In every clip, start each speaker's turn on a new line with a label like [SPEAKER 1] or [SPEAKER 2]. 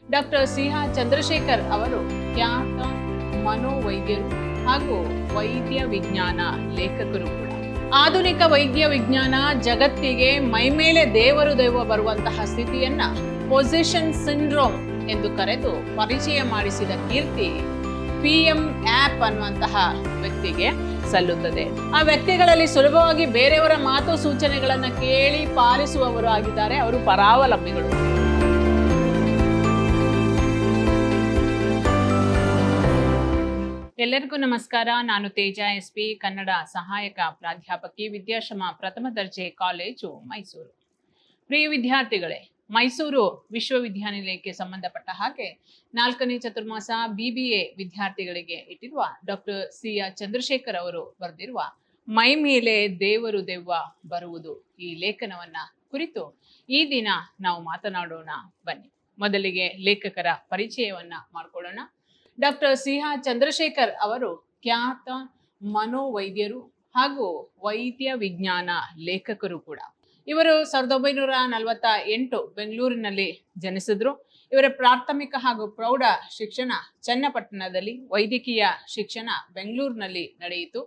[SPEAKER 1] Doctor ಸಿ.ಆರ್. Chandrashekhar ಅವರು ಖ್ಯಾತ ಮನೋವೈದ್ಯರು ಹಾಗೂ ವೈದ್ಯ ವಿಜ್ಞಾನ ಲೇಖಕರು ಕೂಡ. ಆಧುನಿಕ ವೈದ್ಯ ವಿಜ್ಞಾನ ಜಗತ್ತಿಗೆ ಮೈಮೇಲೆ ದೇವರು ದೆವ್ವ ಬರುವಂತಹ ಸ್ಥಿತಿಯನ್ನ ಪೊಸೆಷನ್ ಸಿಂಡ್ರೋಮ್ ಎಂದು ಕರೆದು ಪರಿಚಯ ಮಾಡಿಸಿದ ಕೀರ್ತಿ PM ಆ್ಯಪ್ ಅನ್ನುವಂತಹ ವ್ಯಕ್ತಿಗೆ ಸಲ್ಲುತ್ತದೆ. ಆ ವ್ಯಕ್ತಿಗಳಲ್ಲಿ ಸುಲಭವಾಗಿ ಬೇರೆಯವರ ಮಾತು ಸೂಚನೆಗಳನ್ನ ಕೇಳಿ ಪಾಲಿಸುವವರು ಆಗಿದ್ದಾರೆ. ಅವರು ಪರಾವಲಂಬಿಗಳು. ಎಲ್ಲರಿಗೂ ನಮಸ್ಕಾರ. ನಾನು ತೇಜ SP, ಕನ್ನಡ ಸಹಾಯಕ ಪ್ರಾಧ್ಯಾಪಕಿ, ವಿದ್ಯಾಶ್ರಮ ಪ್ರಥಮ ದರ್ಜೆ ಕಾಲೇಜು, ಮೈಸೂರು. ಪ್ರಿಯ ವಿದ್ಯಾರ್ಥಿಗಳೇ, ಮೈಸೂರು ವಿಶ್ವವಿದ್ಯಾನಿಲಯಕ್ಕೆ ಸಂಬಂಧಪಟ್ಟ ಹಾಗೆ 4ನೇ ಚತುರ್ಮಾಸ BBA ವಿದ್ಯಾರ್ಥಿಗಳಿಗೆ ಇಟ್ಟಿರುವ ಡಾಕ್ಟರ್ ಸಿ.ಆರ್. ಚಂದ್ರಶೇಖರ್ ಅವರು ಬರೆದಿರುವ ಮೈ ಮೇಲೆ ದೇವರು ದೆವ್ವ ಬರುವುದು ಈ ಲೇಖನವನ್ನ ಕುರಿತು ಈ ದಿನ ನಾವು ಮಾತನಾಡೋಣ. ಬನ್ನಿ, ಮೊದಲಿಗೆ ಲೇಖಕರ ಪರಿಚಯವನ್ನ ಮಾಡಿಕೊಳ್ಳೋಣ. ಡಾಕ್ಟರ್ ಸಿ.ಆರ್. ಚಂದ್ರಶೇಖರ್ ಅವರು ಖ್ಯಾತ ಮನೋವೈದ್ಯರು ಹಾಗೂ ವೈದ್ಯ ವಿಜ್ಞಾನ ಲೇಖಕರು ಕೂಡ. ಇವರು 1948 ಬೆಂಗಳೂರಿನಲ್ಲಿ ಜನಿಸಿದ್ರು. ಇವರ ಪ್ರಾಥಮಿಕ ಹಾಗೂ ಪ್ರೌಢ ಶಿಕ್ಷಣ ಚನ್ನಪಟ್ಟಣದಲ್ಲಿ, ವೈದ್ಯಕೀಯ ಶಿಕ್ಷಣ ಬೆಂಗಳೂರಿನಲ್ಲಿ ನಡೆಯಿತು.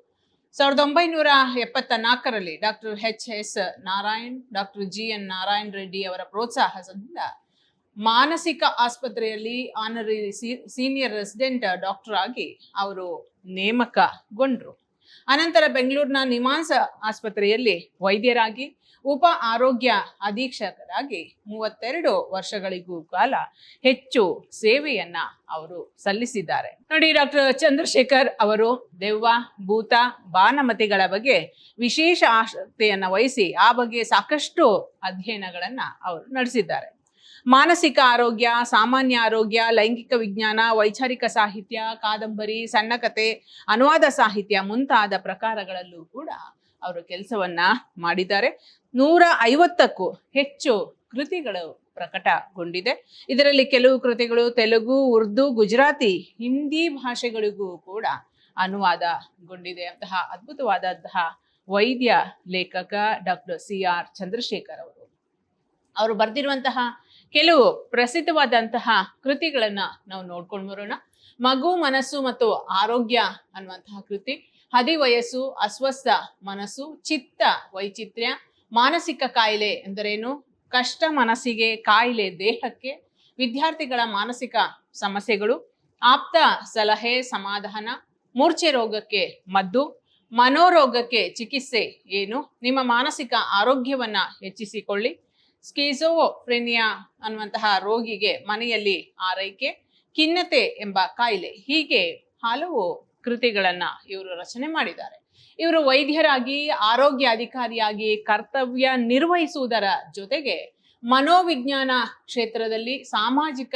[SPEAKER 1] 1974ರಲ್ಲಿ doctor H.S. Narayan, doctor G.N. Narayan Reddy ಅವರ ಪ್ರೋತ್ಸಾಹದಿಂದ ಮಾನಸಿಕ ಆಸ್ಪತ್ರೆಯಲ್ಲಿ ಆನರರಿ ಸೀನಿಯರ್ ರೆಸಿಡೆಂಟ್ ಡಾಕ್ಟರ್ ಆಗಿ ಅವರು ನೇಮಕಗೊಂಡ್ರು. ಅನಂತರ ಬೆಂಗಳೂರಿನ ನಿಮಾನ್ಸ್ ಆಸ್ಪತ್ರೆಯಲ್ಲಿ ವೈದ್ಯರಾಗಿ ಉಪ ಆರೋಗ್ಯ ಅಧೀಕ್ಷಕರಾಗಿ 32 ವರ್ಷಗಳಿಗೂ ಕಾಲ ಹೆಚ್ಚು ಸೇವೆಯನ್ನ ಅವರು ಸಲ್ಲಿಸಿದ್ದಾರೆ. ನೋಡಿ, ಡಾಕ್ಟರ್ ಚಂದ್ರಶೇಖರ್ ಅವರು ದೆವ್ವ, ಭೂತ, ಬಾನಮತಿಗಳ ಬಗ್ಗೆ ವಿಶೇಷ ಆಸಕ್ತಿಯನ್ನ ವಹಿಸಿ ಆ ಬಗ್ಗೆ ಸಾಕಷ್ಟು ಅಧ್ಯಯನಗಳನ್ನ ಅವರು ನಡೆಸಿದ್ದಾರೆ. ಮಾನಸಿಕ ಆರೋಗ್ಯ, ಸಾಮಾನ್ಯ ಆರೋಗ್ಯ, ಲೈಂಗಿಕ ವಿಜ್ಞಾನ, ವೈಚಾರಿಕ ಸಾಹಿತ್ಯ, ಕಾದಂಬರಿ, ಸಣ್ಣ ಕತೆ, ಅನುವಾದ ಸಾಹಿತ್ಯ ಮುಂತಾದ ಪ್ರಕಾರಗಳಲ್ಲೂ ಕೂಡ ಅವರು ಕೆಲಸವನ್ನ ಮಾಡಿದ್ದಾರೆ. 150ಕ್ಕೂ ಹೆಚ್ಚು ಕೃತಿಗಳು ಪ್ರಕಟಗೊಂಡಿದೆ. ಇದರಲ್ಲಿ ಕೆಲವು ಕೃತಿಗಳು ತೆಲುಗು, ಉರ್ದು, ಗುಜರಾತಿ, ಹಿಂದಿ ಭಾಷೆಗಳಿಗೂ ಕೂಡ ಅನುವಾದಗೊಂಡಿದೆ. ಅಂತಹ ಅದ್ಭುತವಾದಂತಹ ವೈದ್ಯ ಲೇಖಕ ಡಾಕ್ಟರ್ ಸಿ.ಆರ್. ಚಂದ್ರಶೇಖರ್ ಅವರು ಬರೆದಿರುವಂತಹ ಕೆಲವು ಪ್ರಸಿದ್ಧವಾದಂತಹ ಕೃತಿಗಳನ್ನ ನಾವು ನೋಡ್ಕೊಂಡು ಬರೋಣ. ಮಗು, ಮನಸ್ಸು ಮತ್ತು ಆರೋಗ್ಯ ಅನ್ನುವಂತಹ ಕೃತಿ, ಹದಿವಯಸ್ಸು, ಅಸ್ವಸ್ಥ ಮನಸ್ಸು, ಚಿತ್ತ ವೈಚಿತ್ರ್ಯ, ಮಾನಸಿಕ ಕಾಯಿಲೆ ಎಂದರೇನು, ಕಷ್ಟ ಮನಸ್ಸಿಗೆ, ಕಾಯಿಲೆ ದೇಹಕ್ಕೆ, ವಿದ್ಯಾರ್ಥಿಗಳ ಮಾನಸಿಕ ಸಮಸ್ಯೆಗಳು, ಆಪ್ತ ಸಲಹೆ ಸಮಾಧಾನ, ಮೂರ್ಛೆ ರೋಗಕ್ಕೆ ಮದ್ದು, ಮನೋರೋಗಕ್ಕೆ ಚಿಕಿತ್ಸೆ ಏನು, ನಿಮ್ಮ ಮಾನಸಿಕ ಆರೋಗ್ಯವನ್ನ ಹೆಚ್ಚಿಸಿಕೊಳ್ಳಿ, ಸ್ಕಿಜೋಫ್ರೆನಿಯಾ ಅನ್ನುವಂತಹ ರೋಗಿಗೆ ಮನೆಯಲ್ಲಿ ಆರೈಕೆ, ಖಿನ್ನತೆ ಎಂಬ ಕಾಯಿಲೆ, ಹೀಗೆ ಹಲವು ಕೃತಿಗಳನ್ನ ಇವರು ರಚನೆ ಮಾಡಿದ್ದಾರೆ. ಇವರು ವೈದ್ಯರಾಗಿ, ಆರೋಗ್ಯ ಅಧಿಕಾರಿಯಾಗಿ ಕರ್ತವ್ಯ ನಿರ್ವಹಿಸುವುದರ ಜೊತೆಗೆ ಮನೋವಿಜ್ಞಾನ ಕ್ಷೇತ್ರದಲ್ಲಿ ಸಾಮಾಜಿಕ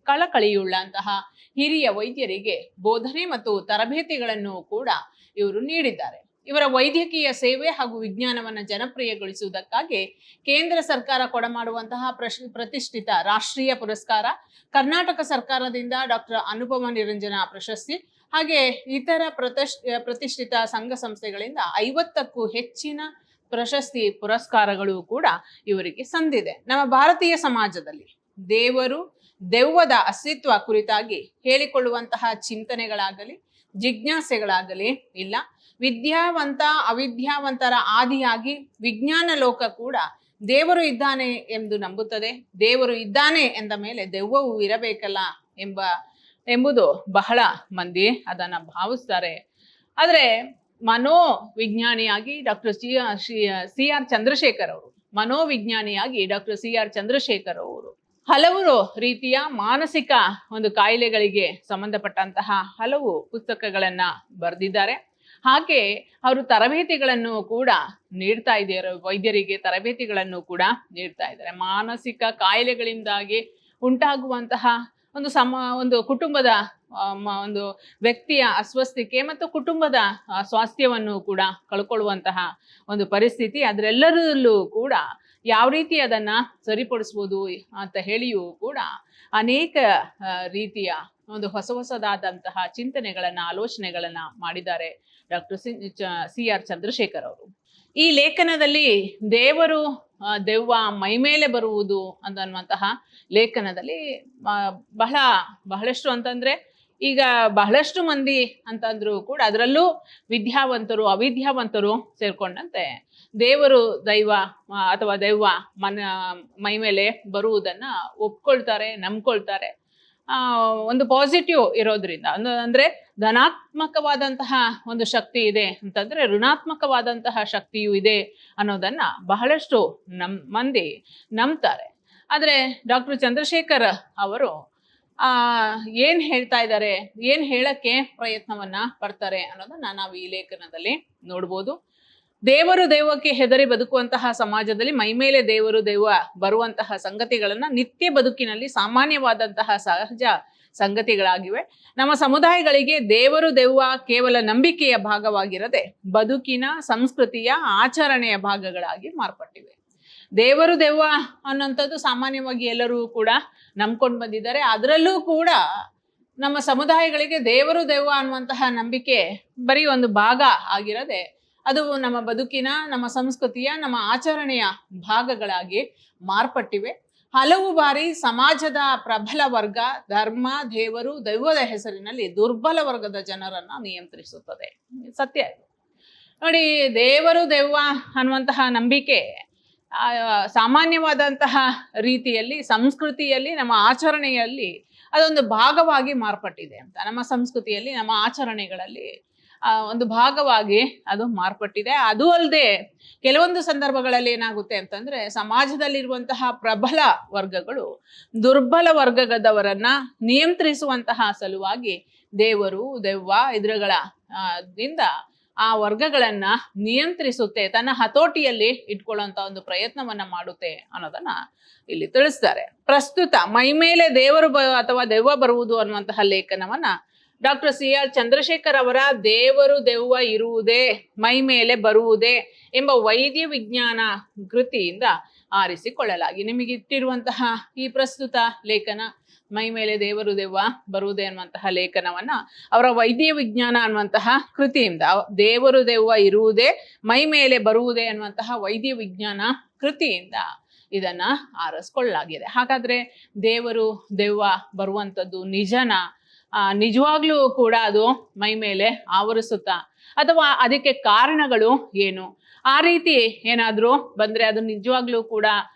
[SPEAKER 1] ಕಳಕಳಿಯುಳ್ಳಂತಹ ಹಿರಿಯ ವೈದ್ಯರಿಗೆ ಬೋಧನೆ ಮತ್ತು ತರಬೇತಿಗಳನ್ನು ಕೂಡ ಇವರು ನೀಡಿದ್ದಾರೆ. ಇವರ ವೈದ್ಯಕೀಯ ಸೇವೆ ಹಾಗೂ ವಿಜ್ಞಾನವನ್ನು ಜನಪ್ರಿಯಗೊಳಿಸುವುದಕ್ಕಾಗಿ ಕೇಂದ್ರ ಸರ್ಕಾರ ಕೊಡಮಾಡುವಂತಹ ಪ್ರತಿಷ್ಠಿತ ರಾಷ್ಟ್ರೀಯ ಪುರಸ್ಕಾರ, ಕರ್ನಾಟಕ ಸರ್ಕಾರದಿಂದ ಡಾಕ್ಟರ್ ಅನುಪಮ ನಿರಂಜನ ಪ್ರಶಸ್ತಿ, ಹಾಗೆ ಇತರ ಪ್ರತಿಷ್ಠಿತ ಸಂಘ ಸಂಸ್ಥೆಗಳಿಂದ 50ಕ್ಕೂ ಹೆಚ್ಚಿನ ಪ್ರಶಸ್ತಿ ಪುರಸ್ಕಾರಗಳು ಕೂಡ ಇವರಿಗೆ ಸಂದಿದೆ. ನಮ್ಮ ಭಾರತೀಯ ಸಮಾಜದಲ್ಲಿ ದೇವರು, ದೆವ್ವದ ಅಸ್ತಿತ್ವ ಕುರಿತಾಗಿ ಹೇಳಿಕೊಳ್ಳುವಂತಹ ಚಿಂತನೆಗಳಾಗಲಿ, ಜಿಜ್ಞಾಸೆಗಳಾಗಲಿ ಇಲ್ಲ. ವಿದ್ಯಾವಂತ ಅವಿದ್ಯಾವಂತರ ಆದಿಯಾಗಿ ವಿಜ್ಞಾನ ಲೋಕ ಕೂಡ ದೇವರು ಇದ್ದಾನೆ ಎಂದು ನಂಬುತ್ತದೆ. ದೇವರು ಇದ್ದಾನೆ ಎಂದ ಮೇಲೆ ದೆವ್ವವು ಇರಬೇಕಲ್ಲ ಎಂಬುದು ಬಹಳ ಮಂದಿ ಅದನ್ನ ಭಾವಿಸ್ತಾರೆ. ಆದರೆ ಮನೋವಿಜ್ಞಾನಿಯಾಗಿ ಡಾಕ್ಟರ್ ಸಿ.ಆರ್. ಚಂದ್ರಶೇಖರ್ ಅವರು ಮನೋವಿಜ್ಞಾನಿಯಾಗಿ ಡಾಕ್ಟರ್ ಸಿ.ಆರ್. ಚಂದ್ರಶೇಖರ್ ಅವರು ಹಲವು ರೀತಿಯ ಮಾನಸಿಕ ಒಂದು ಕಾಯಿಲೆಗಳಿಗೆ ಸಂಬಂಧಪಟ್ಟಂತಹ ಹಲವು ಪುಸ್ತಕಗಳನ್ನ ಬರೆದಿದ್ದಾರೆ. ಹಾಗೆ ಅವರು ತರಬೇತಿಗಳನ್ನು ಕೂಡ ನೀಡ್ತಾ ಇದ್ದಾರೆ. ವೈದ್ಯರಿಗೆ ತರಬೇತಿಗಳನ್ನು ಕೂಡ ನೀಡ್ತಾ ಇದ್ದಾರೆ. ಮಾನಸಿಕ ಕಾಯಿಲೆಗಳಿಂದಾಗಿ ಉಂಟಾಗುವಂತಹ ಒಂದು ಕುಟುಂಬದ ಒಂದು ವ್ಯಕ್ತಿಯ ಅಸ್ವಸ್ಥತೆ ಮತ್ತು ಕುಟುಂಬದ ಸ್ವಾಸ್ಥ್ಯವನ್ನು ಕೂಡ ಕಳ್ಕೊಳ್ಳುವಂತಹ ಒಂದು ಪರಿಸ್ಥಿತಿ, ಅದರೆಲ್ಲರಲ್ಲೂ ಕೂಡ ಯಾವ ರೀತಿ ಅದನ್ನ ಸರಿಪಡಿಸ್ಬೋದು ಅಂತ ಹೇಳಿಯೂ ಕೂಡ ಅನೇಕ ರೀತಿಯ ಒಂದು ಹೊಸದಾದಂತಹ ಚಿಂತನೆಗಳನ್ನ, ಆಲೋಚನೆಗಳನ್ನ ಮಾಡಿದ್ದಾರೆ ಡಾಕ್ಟರ್ ಸಿ.ಆರ್. ಚಂದ್ರಶೇಖರ್ ಅವರು. ಈ ಲೇಖನದಲ್ಲಿ ದೇವರು ದೆವ್ವ ಮೈಮೇಲೆ ಬರುವುದು ಅನ್ನುವಂತಹ ಲೇಖನದಲ್ಲಿ ಬಹಳಷ್ಟು ಅಂತಂದ್ರೆ ಈಗ ಬಹಳಷ್ಟು ಮಂದಿ ಅಂತಂದ್ರು ಕೂಡ ಅದರಲ್ಲೂ ವಿದ್ಯಾವಂತರು ಅವಿದ್ಯಾವಂತರು ಸೇರ್ಕೊಂಡಂತೆ ದೇವರು ದೈವ ಅಥವಾ ದೆವ್ವ ಮೈ ಮೇಲೆ ಬರುವುದನ್ನ ಒಪ್ಕೊಳ್ತಾರೆ, ನಂಬ್ಕೊಳ್ತಾರೆ. ಒಂದು ಪಾಸಿಟಿವ್ ಇರೋದ್ರಿಂದ ಅಂದ್ರೆ ಧನಾತ್ಮಕವಾದಂತಹ ಒಂದು ಶಕ್ತಿ ಇದೆ ಅಂತಂದ್ರೆ ಋಣಾತ್ಮಕವಾದಂತಹ ಶಕ್ತಿಯೂ ಇದೆ ಅನ್ನೋದನ್ನ ಬಹಳಷ್ಟು ಮಂದಿ ನಂಬ್ತಾರೆ. ಆದ್ರೆ ಡಾಕ್ಟರ್ ಚಂದ್ರಶೇಖರ್ ಅವರು ಏನ್ ಹೇಳ್ತಾ ಇದ್ದಾರೆ, ಏನ್ ಹೇಳಕ್ಕೆ ಪ್ರಯತ್ನವನ್ನ ಪಡ್ತಾರೆ ಅನ್ನೋದನ್ನ ನಾವು ಈ ಲೇಖನದಲ್ಲಿ ನೋಡ್ಬೋದು. ದೇವರು ದೈವಕ್ಕೆ ಹೆದರಿ ಬದುಕುವಂತಹ ಸಮಾಜದಲ್ಲಿ ಮೈಮೇಲೆ ದೇವರು ದೈವ ಬರುವಂತಹ ಸಂಗತಿಗಳನ್ನ ನಿತ್ಯ ಬದುಕಿನಲ್ಲಿ ಸಾಮಾನ್ಯವಾದಂತಹ ಸಹಜ ಸಂಗತಿಗಳಾಗಿವೆ. ನಮ್ಮ ಸಮುದಾಯಗಳಿಗೆ ದೇವರು ದೆವ್ವ ಕೇವಲ ನಂಬಿಕೆಯ ಭಾಗವಾಗಿರದೆ ಬದುಕಿನ ಸಂಸ್ಕೃತಿಯ ಆಚರಣೆಯ ಭಾಗಗಳಾಗಿ ಮಾರ್ಪಟ್ಟಿವೆ. ದೇವರು ದೆವ್ವ ಅನ್ನೋಂಥದ್ದು ಸಾಮಾನ್ಯವಾಗಿ ಎಲ್ಲರೂ ಕೂಡ ನಂಬ್ಕೊಂಡು ಬಂದಿದ್ದಾರೆ. ಅದರಲ್ಲೂ ಕೂಡ ನಮ್ಮ ಸಮುದಾಯಗಳಿಗೆ ದೇವರು ದೆವ್ವ ಅನ್ನುವಂತಹ ನಂಬಿಕೆ ಬರೀ ಒಂದು ಭಾಗ ಆಗಿರದೆ ಅದು ನಮ್ಮ ಬದುಕಿನ, ನಮ್ಮ ಸಂಸ್ಕೃತಿಯ, ನಮ್ಮ ಆಚರಣೆಯ ಭಾಗಗಳಾಗಿ ಮಾರ್ಪಟ್ಟಿವೆ. ಹಲವು ಬಾರಿ ಸಮಾಜದ ಪ್ರಬಲ ವರ್ಗ ಧರ್ಮ, ದೇವರು, ದೈವದ ಹೆಸರಿನಲ್ಲಿ ದುರ್ಬಲ ವರ್ಗದ ಜನರನ್ನ ನಿಯಂತ್ರಿಸುತ್ತದೆ. ಸತ್ಯ ನೋಡಿ, ದೇವರು ದೆವ್ವ ಅನ್ನುವಂತಹ ನಂಬಿಕೆ ಸಾಮಾನ್ಯವಾದಂತಹ ರೀತಿಯಲ್ಲಿ ಸಂಸ್ಕೃತಿಯಲ್ಲಿ, ನಮ್ಮ ಆಚರಣೆಯಲ್ಲಿ ಅದೊಂದು ಭಾಗವಾಗಿ ಮಾರ್ಪಟ್ಟಿದೆ ಅಂತ. ನಮ್ಮ ಸಂಸ್ಕೃತಿಯಲ್ಲಿ, ನಮ್ಮ ಆಚರಣೆಗಳಲ್ಲಿ ಒಂದು ಭಾಗವಾಗಿ ಅದು ಮಾರ್ಪಟ್ಟಿದೆ. ಅದು ಅಲ್ಲದೆ ಕೆಲವೊಂದು ಸಂದರ್ಭಗಳಲ್ಲಿ ಏನಾಗುತ್ತೆ ಅಂತಂದ್ರೆ ಸಮಾಜದಲ್ಲಿರುವಂತಹ ಪ್ರಬಲ ವರ್ಗಗಳು ದುರ್ಬಲ ವರ್ಗದವರನ್ನ ನಿಯಂತ್ರಿಸುವಂತಹ ಸಲುವಾಗಿ ದೇವರು ದೆವ್ವ ಇದರಗಳ ದಿಂದ ಆ ವರ್ಗಗಳನ್ನ ನಿಯಂತ್ರಿಸುತ್ತೆ, ತನ್ನ ಹತೋಟಿಯಲ್ಲಿ ಇಟ್ಕೊಳ್ಳುವಂತ ಒಂದು ಪ್ರಯತ್ನವನ್ನ ಮಾಡುತ್ತೆ ಅನ್ನೋದನ್ನ ಇಲ್ಲಿ ತಿಳಿಸ್ತಾರೆ. ಪ್ರಸ್ತುತ ಮೈಮೇಲೆ ದೇವರು ಅಥವಾ ದೆವ್ವ ಬರುವುದು ಅನ್ನುವಂತಹ ಲೇಖನವನ್ನ ಡಾಕ್ಟರ್ CR ಚಂದ್ರಶೇಖರ್ ಅವರ ದೇವರು ದೆವ್ವ ಇರುವುದೇ ಮೈ ಮೇಲೆ ಬರುವುದೇ ಎಂಬ ವೈದ್ಯ ವಿಜ್ಞಾನ ಕೃತಿಯಿಂದ ಆರಿಸಿಕೊಳ್ಳಲಾಗಿ ನಿಮಗೆ ಇಟ್ಟಿರುವಂತಹ ಈ ಪ್ರಸ್ತುತ ಲೇಖನ ಮೈ ಮೇಲೆ ದೇವರು ದೆವ್ವ ಬರುವುದೇ ಅನ್ನುವಂತಹ ಲೇಖನವನ್ನ ಅವರ ವೈದ್ಯ ವಿಜ್ಞಾನ ಅನ್ನುವಂತಹ ಕೃತಿಯಿಂದ ದೇವರು ದೆವ್ವ ಇರುವುದೇ ಮೈ ಮೇಲೆ ಬರುವುದೇ ಅನ್ನುವಂತಹ ವೈದ್ಯ ವಿಜ್ಞಾನ ಕೃತಿಯಿಂದ ಇದನ್ನ ಆರಿಸ್ಕೊಳ್ಳಲಾಗಿದೆ. ಹಾಗಾದ್ರೆ ದೇವರು ದೆವ್ವ ಬರುವಂಥದ್ದು ನಿಜನ? ನಿಜವಾಗ್ಲೂ ಕೂಡ ಅದು ಮೈ ಮೇಲೆ ಆವರಿಸುತ್ತಾ ಅಥವಾ ಅದಕ್ಕೆ ಕಾರಣಗಳು ಏನು? ಆ ರೀತಿ ಏನಾದ್ರೂ ಬಂದ್ರೆ ಅದು ನಿಜವಾಗ್ಲೂ ಕೂಡ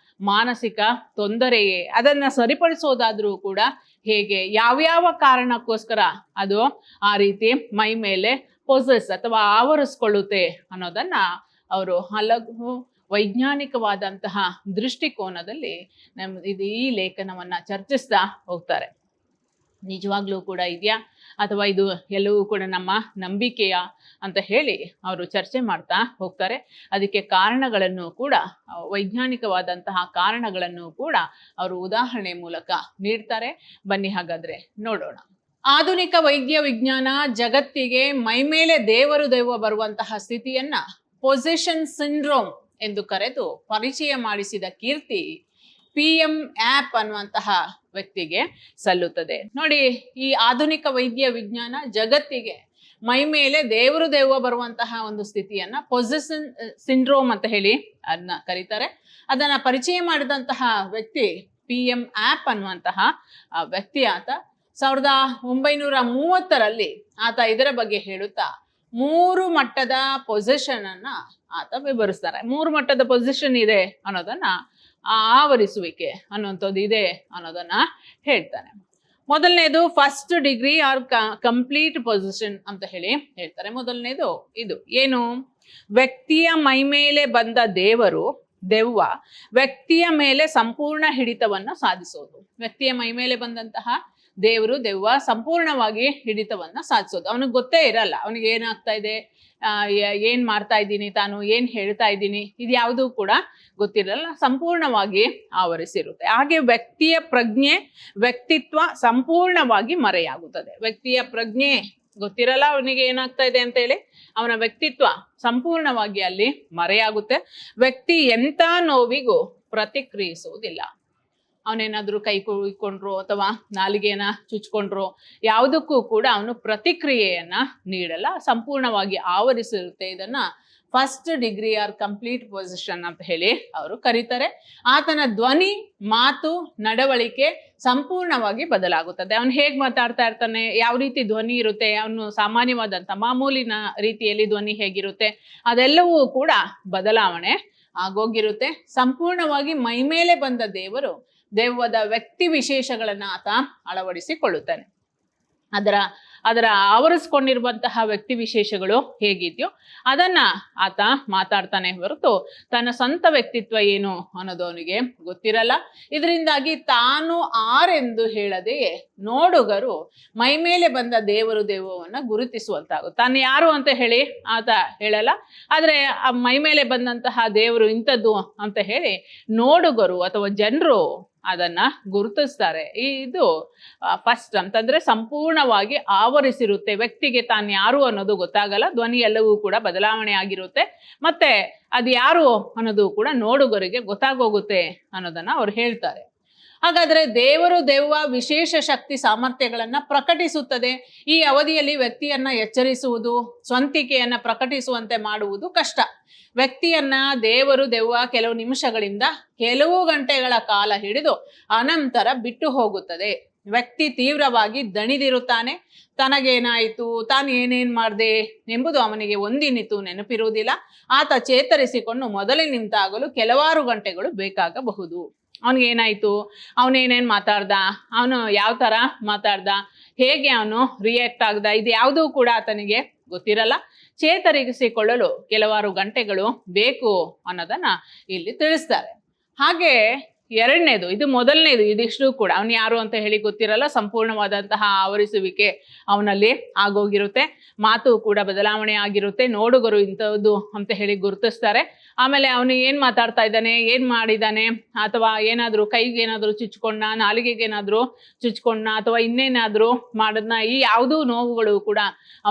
[SPEAKER 1] ಮಾನಸಿಕ ತೊಂದರೆಯೇ? ಅದನ್ನ ಸರಿಪಡಿಸೋದಾದ್ರೂ ಕೂಡ ಹೇಗೆ? ಯಾವ್ಯಾವ ಕಾರಣಕ್ಕೋಸ್ಕರ ಅದು ಆ ರೀತಿ ಮೈ ಮೇಲೆ ಪೊಸೆಸ್ ಅಥವಾ ಆವರಿಸ್ಕೊಳ್ಳುತ್ತೆ ಅನ್ನೋದನ್ನ ಅವರು ಹಲವು ವೈಜ್ಞಾನಿಕವಾದಂತಹ ದೃಷ್ಟಿಕೋನದಲ್ಲಿ ಈ ಲೇಖನವನ್ನ ಚರ್ಚಿಸ್ತಾ ಹೋಗ್ತಾರೆ. ನಿಜವಾಗ್ಲೂ ಕೂಡ ಇದೆಯಾ ಅಥವಾ ಇದು ಎಲ್ಲವೂ ಕೂಡ ನಮ್ಮ ನಂಬಿಕೆಯ ಅಂತ ಹೇಳಿ ಅವರು ಚರ್ಚೆ ಮಾಡ್ತಾ ಹೋಗ್ತಾರೆ. ಅದಕ್ಕೆ ಕಾರಣಗಳನ್ನು ಕೂಡ ವೈಜ್ಞಾನಿಕವಾದಂತಹ ಕಾರಣಗಳನ್ನು ಕೂಡ ಅವರು ಉದಾಹರಣೆ ಮೂಲಕ ನೀಡ್ತಾರೆ. ಬನ್ನಿ ಹಾಗಾದ್ರೆ ನೋಡೋಣ. ಆಧುನಿಕ ವೈದ್ಯ ವಿಜ್ಞಾನ ಜಗತ್ತಿಗೆ ಮೈಮೇಲೆ ದೇವರು ದೆವ್ವ ಬರುವಂತಹ ಸ್ಥಿತಿಯನ್ನ ಪೊಸೆಷನ್ ಸಿಂಡ್ರೋಮ್ ಎಂದು ಕರೆದು ಪರಿಚಯ ಮಾಡಿಸಿದ ಕೀರ್ತಿ PM ಆ್ಯಪ್ ಅನ್ನುವಂತಹ ವ್ಯಕ್ತಿಗೆ ಸಲ್ಲುತ್ತದೆ. ನೋಡಿ, ಈ ಆಧುನಿಕ ವೈದ್ಯ ವಿಜ್ಞಾನ ಜಗತ್ತಿಗೆ ಮೈ ಮೇಲೆ ದೇವರು ದೆವ್ವ ಬರುವಂತಹ ಒಂದು ಸ್ಥಿತಿಯನ್ನ ಪೊಸೆಷನ್ ಸಿಂಡ್ರೋಮ್ ಅಂತ ಹೇಳಿ ಅದನ್ನ ಕರೀತಾರೆ. ಅದನ್ನ ಪರಿಚಯ ಮಾಡಿದಂತಹ ವ್ಯಕ್ತಿ PM ಆ್ಯಪ್ ಅನ್ನುವಂತಹ ವ್ಯಕ್ತಿ. ಆತ 1930ರಲ್ಲಿ ಆತ ಇದರ ಬಗ್ಗೆ ಹೇಳುತ್ತಾ 3 ಮಟ್ಟದ ಪೊಸಿಷನ್ ಅನ್ನ ಆತ ವಿವರಿಸ್ತಾರೆ. 3 ಮಟ್ಟದ ಪೊಸಿಷನ್ ಇದೆ ಅನ್ನೋದನ್ನ, ಆವರಿಸುವಿಕೆ ಅನ್ನುವಂಥದ್ದು ಇದೆ ಅನ್ನೋದನ್ನ ಹೇಳ್ತಾನೆ. ಮೊದಲನೇದು first degree R complete position ಅಂತ ಹೇಳಿ ಹೇಳ್ತಾರೆ. ಮೊದಲನೇದು ಇದು ಏನು? ವ್ಯಕ್ತಿಯ ಮೈ ಮೇಲೆ ಬಂದ ದೇವರು ದೆವ್ವ ವ್ಯಕ್ತಿಯ ಮೇಲೆ ಸಂಪೂರ್ಣ ಹಿಡಿತವನ್ನ ಸಾಧಿಸೋದು. ವ್ಯಕ್ತಿಯ ಮೈ ಮೇಲೆ ಬಂದಂತಹ ದೇವರು ದೆವ್ವ ಸಂಪೂರ್ಣವಾಗಿ ಹಿಡಿತವನ್ನ ಸಾಧಿಸೋದು. ಅವನಿಗೆ ಗೊತ್ತೇ ಇರಲ್ಲ ಅವನಿಗೆ ಏನಾಗ್ತಾ ಇದೆ, ಏನ್ ಮಾಡ್ತಾ ಇದ್ದೀನಿ, ತಾನು ಏನ್ ಹೇಳ್ತಾ ಇದ್ದೀನಿ, ಇದು ಯಾವುದೂ ಕೂಡ ಗೊತ್ತಿರಲ್ಲ, ಸಂಪೂರ್ಣವಾಗಿ ಆವರಿಸಿರುತ್ತೆ. ಹಾಗೆ ವ್ಯಕ್ತಿಯ ಪ್ರಜ್ಞೆ ವ್ಯಕ್ತಿತ್ವ ಸಂಪೂರ್ಣವಾಗಿ ಮರೆಯಾಗುತ್ತದೆ. ವ್ಯಕ್ತಿಯ ಪ್ರಜ್ಞೆ ಗೊತ್ತಿರಲ್ಲ ಅವನಿಗೆ ಏನಾಗ್ತಾ ಇದೆ ಅಂತ ಹೇಳಿ, ಅವನ ವ್ಯಕ್ತಿತ್ವ ಸಂಪೂರ್ಣವಾಗಿ ಅಲ್ಲಿ ಮರೆಯಾಗುತ್ತೆ. ವ್ಯಕ್ತಿ ಎಂಥ ನೋವಿಗೂ ಪ್ರತಿಕ್ರಿಯಿಸುವುದಿಲ್ಲ. ಅವನೇನಾದ್ರೂ ಕೈ ಕುಯ್ಕೊಂಡ್ರು ಅಥವಾ ನಾಲಿಗೆನ ಚುಚ್ಕೊಂಡ್ರು ಯಾವುದಕ್ಕೂ ಕೂಡ ಅವನು ಪ್ರತಿಕ್ರಿಯೆಯನ್ನ ನೀಡಲ್ಲ, ಸಂಪೂರ್ಣವಾಗಿ ಆವರಿಸಿರುತ್ತೆ. ಇದನ್ನ first degree R complete position ಅಂತ ಹೇಳಿ ಅವರು ಕರೀತಾರೆ. ಆತನ ಧ್ವನಿ, ಮಾತು, ನಡವಳಿಕೆ ಸಂಪೂರ್ಣವಾಗಿ ಬದಲಾಗುತ್ತದೆ. ಅವನು ಹೇಗೆ ಮಾತಾಡ್ತಾ ಇರ್ತಾನೆ, ಯಾವ ರೀತಿ ಧ್ವನಿ ಇರುತ್ತೆ, ಅವನು ಸಾಮಾನ್ಯವಾದಂಥ ಮಾಮೂಲಿನ ರೀತಿಯಲ್ಲಿ ಧ್ವನಿ ಹೇಗಿರುತ್ತೆ, ಅದೆಲ್ಲವೂ ಕೂಡ ಬದಲಾವಣೆ ಆಗೋಗಿರುತ್ತೆ. ಸಂಪೂರ್ಣವಾಗಿ ಮೈಮೇಲೆ ಬಂದ ದೆವ್ವದ ವ್ಯಕ್ತಿ ವಿಶೇಷಗಳನ್ನ ಆತ ಅಳವಡಿಸಿಕೊಳ್ಳುತ್ತಾನೆ. ಅದರ ಆವರಿಸ್ಕೊಂಡಿರುವಂತಹ ವ್ಯಕ್ತಿ ವಿಶೇಷಗಳು ಹೇಗಿದೆಯೋ ಅದನ್ನ ಆತ ಮಾತಾಡ್ತಾನೆ ಹೊರತು ತನ್ನ ಸ್ವಂತ ವ್ಯಕ್ತಿತ್ವ ಏನು ಅನ್ನೋದು ಅವನಿಗೆ ಗೊತ್ತಿರಲ್ಲ. ಇದರಿಂದಾಗಿ ತಾನು ಆರೆಂದು ಹೇಳದೆಯೇ ನೋಡುಗರು ಮೈಮೇಲೆ ಬಂದ ದೆವ್ವವನ್ನ ಗುರುತಿಸುವಂತಾಗುತ್ತೆ. ತಾನು ಯಾರು ಅಂತ ಹೇಳಿ ಆತ ಹೇಳಲ್ಲ, ಆದ್ರೆ ಆ ಮೈಮೇಲೆ ಬಂದಂತಹ ದೇವರು ಇಂಥದ್ದು ಅಂತ ಹೇಳಿ ನೋಡುಗರು ಅಥವಾ ಜನರು ಅದನ್ನ ಗುರುತಿಸ್ತಾರೆ. ಇದು ಫಸ್ಟ್ ಅಂತಂದ್ರೆ ಸಂಪೂರ್ಣವಾಗಿ ಆವರಿಸಿರುತ್ತೆ. ವ್ಯಕ್ತಿಗೆ ತಾನು ಯಾರು ಅನ್ನೋದು ಗೊತ್ತಾಗಲ್ಲ, ಧ್ವನಿ ಎಲ್ಲವೂ ಕೂಡ ಬದಲಾವಣೆ ಆಗಿರುತ್ತೆ, ಮತ್ತೆ ಅದು ಯಾರು ಅನ್ನೋದು ಕೂಡ ನೋಡುಗರಿಗೆ ಗೊತ್ತಾಗೋಗುತ್ತೆ ಅನ್ನೋದನ್ನ ಅವ್ರು ಹೇಳ್ತಾರೆ. ಹಾಗಾದ್ರೆ ದೆವ್ವ ವಿಶೇಷ ಶಕ್ತಿ ಸಾಮರ್ಥ್ಯಗಳನ್ನ ಪ್ರಕಟಿಸುತ್ತದೆ. ಈ ಅವಧಿಯಲ್ಲಿ ವ್ಯಕ್ತಿಯನ್ನ ಎಚ್ಚರಿಸುವುದು, ಸ್ವಂತಿಕೆಯನ್ನ ಪ್ರಕಟಿಸುವಂತೆ ಮಾಡುವುದು ಕಷ್ಟ. ವ್ಯಕ್ತಿಯನ್ನ ದೆವ್ವ ಕೆಲವು ನಿಮಿಷಗಳಿಂದ ಕೆಲವು ಗಂಟೆಗಳ ಕಾಲ ಹಿಡಿದು ಅನಂತರ ಬಿಟ್ಟು ಹೋಗುತ್ತದೆ. ವ್ಯಕ್ತಿ ತೀವ್ರವಾಗಿ ದಣಿದಿರುತ್ತಾನೆ. ತನಗೇನಾಯಿತು, ತಾನು ಏನೇನ್ ಮಾಡ್ದೆ ಎಂಬುದು ಅವನಿಗೆ ಒಂದಿನಿತು ನೆನಪಿರುವುದಿಲ್ಲ. ಆತ ಚೇತರಿಸಿಕೊಂಡು ಮೊದಲಿನಿಂದಾಗಲು ಕೆಲವಾರು ಗಂಟೆಗಳು ಬೇಕಾಗಬಹುದು. ಅವನಿಗೇನಾಯ್ತು, ಅವನೇನೇನು ಮಾತಾಡ್ದ, ಅವನು ಯಾವ ಥರ ಮಾತಾಡ್ದ, ಹೇಗೆ ಅವನು ರಿಯಾಕ್ಟ್ ಆಗ್ದ, ಇದು ಯಾವುದೂ ಕೂಡ ಆತನಿಗೆ ಗೊತ್ತಿರಲ್ಲ. ಚೇತರಿಸಿಕೊಳ್ಳಲು ಕೆಲವಾರು ಗಂಟೆಗಳು ಬೇಕು ಅನ್ನೋದನ್ನ ಇಲ್ಲಿ ತಿಳಿಸ್ತಾರೆ. ಹಾಗೆ ಎರಡನೇದು, ಇದು ಮೊದಲನೇದು, ಇದಿಷ್ಟು ಕೂಡ ಅವನು ಯಾರು ಅಂತ ಹೇಳಿ ಗೊತ್ತಿರಲ್ಲ. ಸಂಪೂರ್ಣವಾದಂತಹ ಆವರಿಸುವಿಕೆ ಅವನಲ್ಲಿ ಆಗೋಗಿರುತ್ತೆ. ಮಾತು ಕೂಡ ಬದಲಾವಣೆ ಆಗಿರುತ್ತೆ. ನೋಡುಗರು ಇಂಥದ್ದು ಅಂತ ಹೇಳಿ ಗುರುತಿಸ್ತಾರೆ. ಆಮೇಲೆ ಅವನು ಏನು ಮಾತಾಡ್ತಾ ಇದ್ದಾನೆ, ಏನು ಮಾಡಿದ್ದಾನೆ, ಅಥವಾ ಏನಾದರೂ ಕೈಗೆ ಏನಾದರೂ ಚುಚ್ಕೊಂಡ, ನಾಲಿಗೆಗೇನಾದರೂ ಚುಚ್ಕೊಂಡ, ಅಥವಾ ಇನ್ನೇನಾದರೂ ಮಾಡೋದನ್ನ, ಈ ಯಾವುದೂ ನೋವುಗಳು ಕೂಡ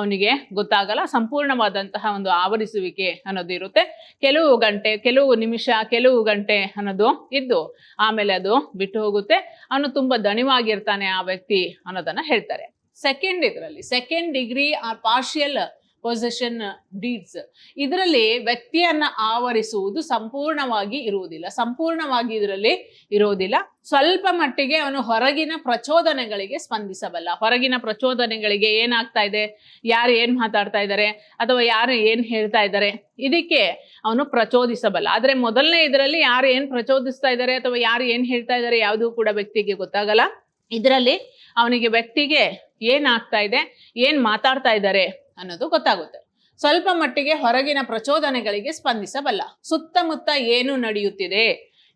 [SPEAKER 1] ಅವನಿಗೆ ಗೊತ್ತಾಗಲ್ಲ. ಸಂಪೂರ್ಣವಾದಂತಹ ಒಂದು ಆವರಿಸುವಿಕೆ ಅನ್ನೋದು ಇರುತ್ತೆ. ಕೆಲವು ಗಂಟೆ, ಕೆಲವು ನಿಮಿಷ, ಕೆಲವು ಗಂಟೆ ಅನ್ನೋದು ಇದ್ದು ಆಮೇಲೆ ಅದು ಬಿಟ್ಟು ಹೋಗುತ್ತೆ. ಅವನು ತುಂಬಾ ದಣಿವಾಗಿರ್ತಾನೆ ಆ ವ್ಯಕ್ತಿ ಅನ್ನೋದನ್ನ ಹೇಳ್ತಾರೆ. Second degree R partial possession deeds, ಇದರಲ್ಲಿ ವ್ಯಕ್ತಿಯನ್ನ ಆವರಿಸುವುದು ಸಂಪೂರ್ಣವಾಗಿ ಇರುವುದಿಲ್ಲ. ಸ್ವಲ್ಪ ಮಟ್ಟಿಗೆ ಅವನು ಹೊರಗಿನ ಪ್ರಚೋದನೆಗಳಿಗೆ ಸ್ಪಂದಿಸಬಲ್ಲ. ಹೊರಗಿನ ಪ್ರಚೋದನೆಗಳಿಗೆ ಏನಾಗ್ತಾ ಇದೆ, ಯಾರು ಏನ್ ಮಾತಾಡ್ತಾ ಇದ್ದಾರೆ, ಅಥವಾ ಯಾರು ಏನ್ ಹೇಳ್ತಾ ಇದ್ದಾರೆ, ಇದಕ್ಕೆ ಅವನು ಪ್ರಚೋದಿಸಬಲ್ಲ. ಆದ್ರೆ ಮೊದಲನೇ ಇದರಲ್ಲಿ ಯಾರು ಏನ್ ಪ್ರಚೋದಿಸ್ತಾ ಇದ್ದಾರೆ ಅಥವಾ ಯಾರು ಏನ್ ಹೇಳ್ತಾ ಇದ್ದಾರೆ ಯಾವುದೂ ಕೂಡ ವ್ಯಕ್ತಿಗೆ ಗೊತ್ತಾಗಲ್ಲ. ಇದರಲ್ಲಿ ಅವನಿಗೆ ವ್ಯಕ್ತಿಗೆ ಏನಾಗ್ತಾ ಇದೆ, ಏನ್ ಮಾತಾಡ್ತಾ ಇದ್ದಾರೆ ಅನ್ನೋದು ಗೊತ್ತಾಗುತ್ತೆ. ಸ್ವಲ್ಪ ಮಟ್ಟಿಗೆ ಹೊರಗಿನ ಪ್ರಚೋದನೆಗಳಿಗೆ ಸ್ಪಂದಿಸಬಲ್ಲ. ಸುತ್ತಮುತ್ತ ಏನು ನಡೆಯುತ್ತಿದೆ,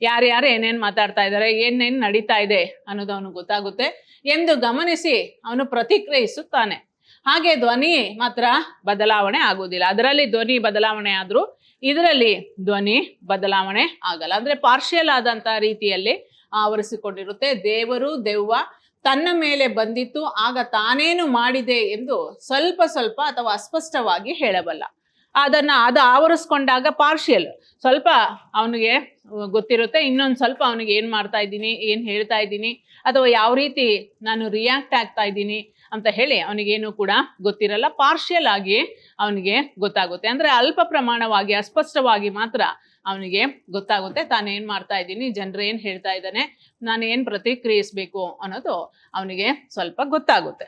[SPEAKER 1] ಯಾರ್ಯಾರು ಏನೇನ್ ಮಾತಾಡ್ತಾ ಇದ್ದಾರೆ, ಏನೇನ್ ನಡೀತಾ ಇದೆ ಅನ್ನೋದು ಅವನು ಗೊತ್ತಾಗುತ್ತೆ ಎಂದು ಗಮನಿಸಿ ಅವನು ಪ್ರತಿಕ್ರಿಯಿಸುತ್ತಾನೆ. ಹಾಗೆ ಧ್ವನಿ ಮಾತ್ರ ಬದಲಾವಣೆ ಆಗುವುದಿಲ್ಲ. ಅದರಲ್ಲಿ ಧ್ವನಿ ಬದಲಾವಣೆ ಆದ್ರೂ ಇದರಲ್ಲಿ ಧ್ವನಿ ಬದಲಾವಣೆ ಆಗಲ್ಲ. ಅಂದ್ರೆ ಪಾರ್ಷಿಯಲ್ ಆದಂತ ರೀತಿಯಲ್ಲಿ ಆವರಿಸಿಕೊಂಡಿರುತ್ತೆ. ದೆವ್ವ ತನ್ನ ಮೇಲೆ ಬಂದಿತ್ತು, ಆಗ ತಾನೇನು ಮಾಡಿದೆ ಎಂದು ಸ್ವಲ್ಪ ಅಥವಾ ಅಸ್ಪಷ್ಟವಾಗಿ ಹೇಳಬಲ್ಲ. ಅದು ಆವರಿಸ್ಕೊಂಡಾಗ ಪಾರ್ಷಿಯಲ್, ಸ್ವಲ್ಪ ಅವನಿಗೆ ಗೊತ್ತಿರುತ್ತೆ, ಇನ್ನೊಂದು ಸ್ವಲ್ಪ ಅವನಿಗೆ ಏನು ಮಾಡ್ತಾ ಇದ್ದೀನಿ, ಏನು ಹೇಳ್ತಾ ಇದ್ದೀನಿ, ಅಥವಾ ಯಾವ ರೀತಿ ನಾನು ರಿಯಾಕ್ಟ್ ಆಗ್ತಾ ಇದ್ದೀನಿ ಅಂತ ಹೇಳಿ ಅವನಿಗೇನು ಕೂಡ ಗೊತ್ತಿರಲ್ಲ. ಪಾರ್ಷಿಯಲ್ ಆಗಿ ಅವನಿಗೆ ಗೊತ್ತಾಗುತ್ತೆ. ಅಂದ್ರೆ ಅಲ್ಪ ಪ್ರಮಾಣವಾಗಿ, ಅಸ್ಪಷ್ಟವಾಗಿ ಮಾತ್ರ ಅವನಿಗೆ ಗೊತ್ತಾಗುತ್ತೆ. ತಾನೇನು ಮಾಡ್ತಾ ಇದ್ದೀನಿ, ಜನರು ಏನು ಹೇಳ್ತಾ ಇದ್ದಾನೆ, ನಾನು ಏನು ಪ್ರತಿಕ್ರಿಯಿಸಬೇಕು ಅನ್ನೋದು ಅವನಿಗೆ ಸ್ವಲ್ಪ ಗೊತ್ತಾಗುತ್ತೆ.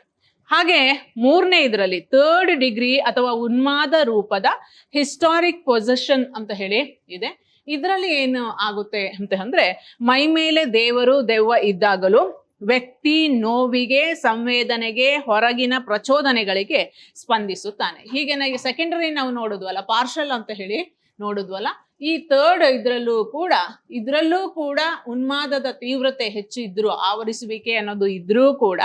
[SPEAKER 1] ಹಾಗೆ ಮೂರನೇ ಇದರಲ್ಲಿ ಥರ್ಡ್ ಡಿಗ್ರಿ ಅಥವಾ ಉನ್ಮಾದ ರೂಪದ ಹಿಸ್ಟಾರಿಕ್ ಪೊಸೆಷನ್ ಅಂತ ಹೇಳಿ ಇದೆ. ಇದರಲ್ಲಿ ಏನು ಆಗುತ್ತೆ ಅಂತ ಅಂದ್ರೆ, ಮೈ ಮೇಲೆ ದೆವ್ವ ಇದ್ದಾಗಲೂ ವ್ಯಕ್ತಿ ನೋವಿಗೆ, ಸಂವೇದನೆಗೆ, ಹೊರಗಿನ ಪ್ರಚೋದನೆಗಳಿಗೆ ಸ್ಪಂದಿಸುತ್ತಾನೆ. ಹೀಗೆ ಸೆಕೆಂಡರಿ ನಾವು ನೋಡುದ್ವಲ್ಲ, ಪಾರ್ಷಲ್ ಅಂತ ಹೇಳಿ ನೋಡುದ್ವಲ್ಲ, ಈ ಥರ್ಡ್ ಇದರಲ್ಲೂ ಕೂಡ ಉನ್ಮಾದದ ತೀವ್ರತೆ ಹೆಚ್ಚು ಇದ್ರೂ, ಆವರಿಸುವಿಕೆ ಅನ್ನೋದು ಇದ್ರೂ ಕೂಡ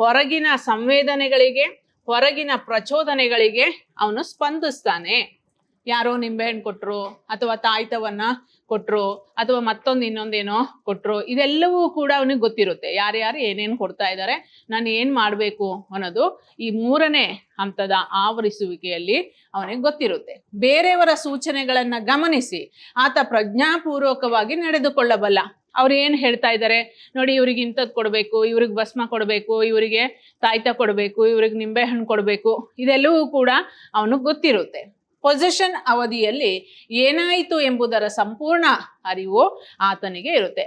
[SPEAKER 1] ಹೊರಗಿನ ಸಂವೇದನೆಗಳಿಗೆ, ಹೊರಗಿನ ಪ್ರಚೋದನೆಗಳಿಗೆ ಅವನು ಸ್ಪಂದಿಸ್ತಾನೆ. ಯಾರೋ ನಿಂಬೆಹಣ್ಣು ಕೊಟ್ರು, ಅಥವಾ ತಾಯ್ತವನ್ನ ಕೊಟ್ರು, ಅಥವಾ ಇನ್ನೊಂದೇನೋ ಕೊಟ್ರು, ಇದೆಲ್ಲವೂ ಕೂಡ ಅವನಿಗೆ ಗೊತ್ತಿರುತ್ತೆ. ಯಾರ್ಯಾರು ಏನೇನು ಕೊಡ್ತಾ ಇದ್ದಾರೆ, ನಾನು ಏನು ಮಾಡಬೇಕು ಅನ್ನೋದು ಈ ಮೂರನೇ ಹಂತದ ಆವರಿಸುವಿಕೆಯಲ್ಲಿ ಅವನಿಗೆ ಗೊತ್ತಿರುತ್ತೆ. ಬೇರೆಯವರ ಸೂಚನೆಗಳನ್ನ ಗಮನಿಸಿ ಆತ ಪ್ರಜ್ಞಾಪೂರ್ವಕವಾಗಿ ನಡೆದುಕೊಳ್ಳಬಲ್ಲ. ಅವ್ರು ಏನು ಹೇಳ್ತಾ ಇದ್ದಾರೆ ನೋಡಿ, ಇವ್ರಿಗೆ ಇಂಥದ್ದು ಕೊಡಬೇಕು, ಇವ್ರಿಗೆ ಭಸ್ಮ ಕೊಡಬೇಕು, ಇವರಿಗೆ ತಾಯ್ತ ಕೊಡಬೇಕು, ಇವ್ರಿಗೆ ನಿಂಬೆಹಣ್ಣು ಕೊಡಬೇಕು, ಇದೆಲ್ಲವೂ ಕೂಡ ಅವನಿಗೆ ಗೊತ್ತಿರುತ್ತೆ. ಪೊಸಿಷನ್ ಅವಧಿಯಲ್ಲಿ ಏನಾಯಿತು ಎಂಬುದರ ಸಂಪೂರ್ಣ ಅರಿವು ಆತನಿಗೆ ಇರುತ್ತೆ.